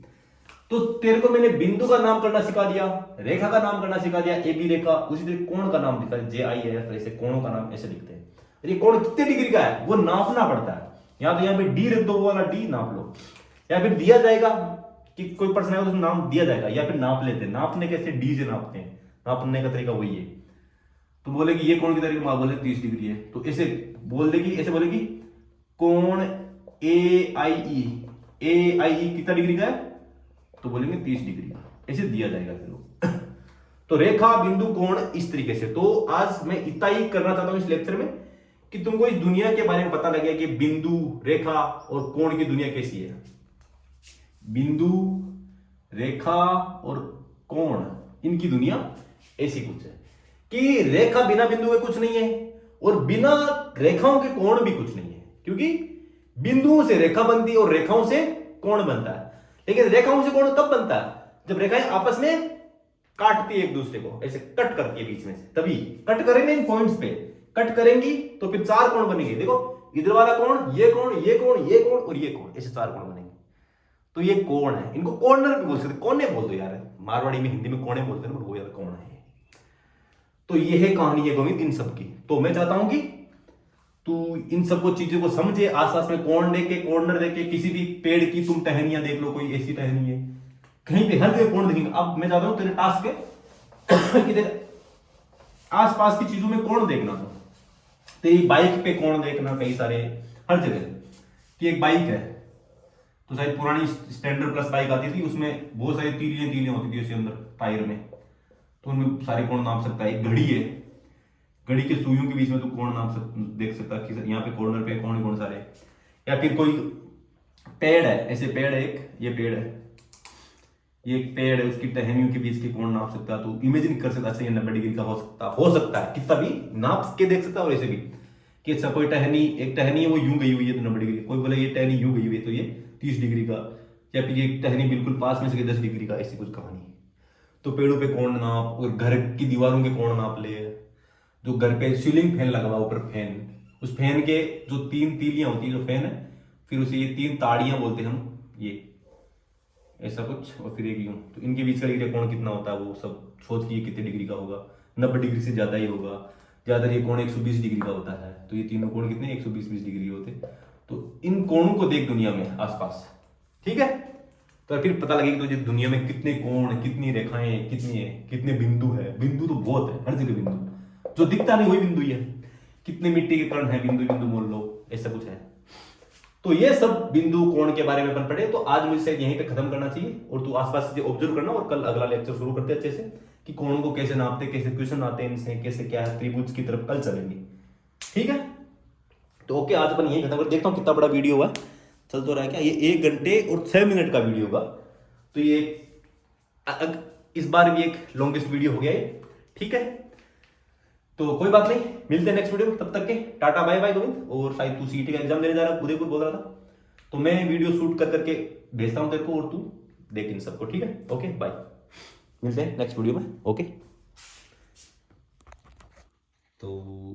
तो तेरे को मैंने बिंदु का नाम करना सिखा दिया, रेखा का नाम करना सिखा दिया, ए बी रेखा, उसी तरह कोण का नाम दिखा, जे आई एफ, ऐसे कोणों का नाम ऐसे लिखते हैं। ये कोण कितने डिग्री का है वो नापना पड़ता है, या तो यहाँ पे डी रख दो, वो वाला डी नाप लो, या फिर दिया जाएगा कि कोई पर्सन है तो नाम दिया जाएगा, या फिर नाप लेते हैं। नापने कैसे, डी से नापते हैं, नापने का तरीका वही है। तो बोले कि ये कोण की तरीके बोले 30 डिग्री है, तो ऐसे बोल देगी, ऐसे बोलेगी कोण ए आई ई कितना डिग्री का है, तो बोलेंगे 30 डिग्री का, ऐसे दिया जाएगा फिर वो। तो रेखा, बिंदु, कोण इस तरीके से। तो आज मैं इतना ही करना चाहता हूं इस लेक्चर में कि तुमको इस दुनिया के बारे में पता लगे कि बिंदु, रेखा और कोण की दुनिया कैसी है। बिंदु, रेखा और कोण, इनकी दुनिया ऐसी कुछ है कि रेखा बिना बिंदु के कुछ नहीं है, और बिना रेखाओं के कोण भी कुछ नहीं है, क्योंकि बिंदुओं से रेखा बनती है और रेखाओं से कोण बनता है। लेकिन रेखाओं से कोण तब बनता है जब रेखाएं आपस में काटती है एक दूसरे को, ऐसे कट करती है बीच में से, तभी कट करेंगे इन पॉइंट्स पे, कट करेंगी तो फिर 4 कोण बनेंगे। देखो इधर वाला कोण, ये कोण, ये कोण, ये कोण और ये कोण, ऐसे 4 कोण बनेंगे। तो ये कोण है, इनको कॉर्नर भी बोल सकते, कोने बोल दो यार, मारवाड़ी में हिंदी में कोने बोलते हैं, वो यार कोण है। तो ये है कहानी है गोविंद इन सब की। तो मैं चाहता हूं कि तू इन सबको चीजों को समझे, आसपास में कोण देके, कॉर्नर देके, किसी भी पेड़ की तुम टहनियां देख लो, कोई ऐसी टहनी है कहीं पे, हर जगह कोण देखेंगे। अब मैं चाहता हूं तेरे टास्क है कि तेरे आसपास की चीजों में कोण देखना, तो तेरी बाइक पे कोण देखना, कई सारे हर जगह। कि एक बाइक है तो शायद पुरानी स्टैंडर्ड प्लस बाइक आती थी, उसमें बहुत सारी तीलियां होती थी उसके अंदर टायर में, तो उनमें सारे कोण नाप सकता है। एक घड़ी है, घड़ी के सुइयों के बीच में तू कोण देख सकता है कि यहाँ पे कॉर्नर पे कौन कौन सारे। या फिर कोई पेड़ है, ऐसे पेड़ है एक, ये पेड़ है, ये एक पेड़ है, उसकी टहनियों के बीच के कोण नाप सकता है। तो इमेजिन कर सकता है ये 90 डिग्री का हो सकता है, कितना भी नाप के देख सकता है। और ऐसे भी कि अच्छा कोई टहनी, एक टहनी है वो यूं गई हुई है तो 90 डिग्री, कोई बोले ये टहनी यूं गई हुई है तो ये 30 डिग्री का, या फिर ये टहनी बिल्कुल पास में से 10 डिग्री का, ऐसी कुछ कहानी है। तो पेड़ों पे कोण नाप, और घर की दीवारों के कोण नाप ले। जो घर पे सीलिंग फैन लगा हुआ ऊपर फैन, उस फैन के जो 3 तीलियां होती है जो फैन है, फिर उसे ये 3 ताड़ियां बोलते हैं हम, ये ऐसा कुछ, और फिर एक यूं। तो इनके बीच का डिग्री कोण कितना होता है वो सब सोच के ये कितने डिग्री का होगा। 90 डिग्री से ज्यादा ही होगा, ज्यादा ये कोण 120 डिग्री का होता है। तो ये तीनों कोण कितने 120 डिग्री होते। तो इन कोणों को देख दुनिया में आसपास, ठीक है। तो फिर पता लगेगा तुझे दुनिया में कितने कोण, कितनी रेखाएं, कितनी है, कितने बिंदु है। बिंदु तो बहुत है, हर जगह बिंदु, जो दिखता नहीं वही बिंदु ही है। कितने मिट्टी के कण है, बिंदु बिंदु बोल लो, ऐसा कुछ है। तो ये सब बिंदु कोण के बारे में अपन पढ़े। तो आज मुझे शायद यहीं पे खत्म करना चाहिए, और तू आसपास से ऑब्जर्व करना, और कल अगला लेक्चर शुरू करते अच्छे से कि कोण को कैसे नापते, कैसे क्वेश्चन आते हैं इनसे, कैसे क्या है, त्रिभुज की तरफ कल चलेंगे, ठीक है। तो ओके, आज अपन यहीं खत्म कर, देखता हूँ कितना बड़ा वीडियो हुआ, चल तो रहा है क्या, ये 1 घंटे और 6 मिनट का वीडियो होगा। तो ये इस बार भी एक लॉन्गेस्ट वीडियो हो गया है, ठीक है। तो कोई बात नहीं, मिलते हैं नेक्स्ट वीडियो में, तब तक के टाटा बाय बाय गोविंद। और शायद तू सीईटी का एग्जाम देने जा रहा है, उदयपुर बोल रहा था, तो मैं वीडियो शूट कर करके भेजता हूं तेरे को, और तू देख इन सबको, ठीक है। ओके बाय, मिलते हैं नेक्स्ट वीडियो में, ओके। तो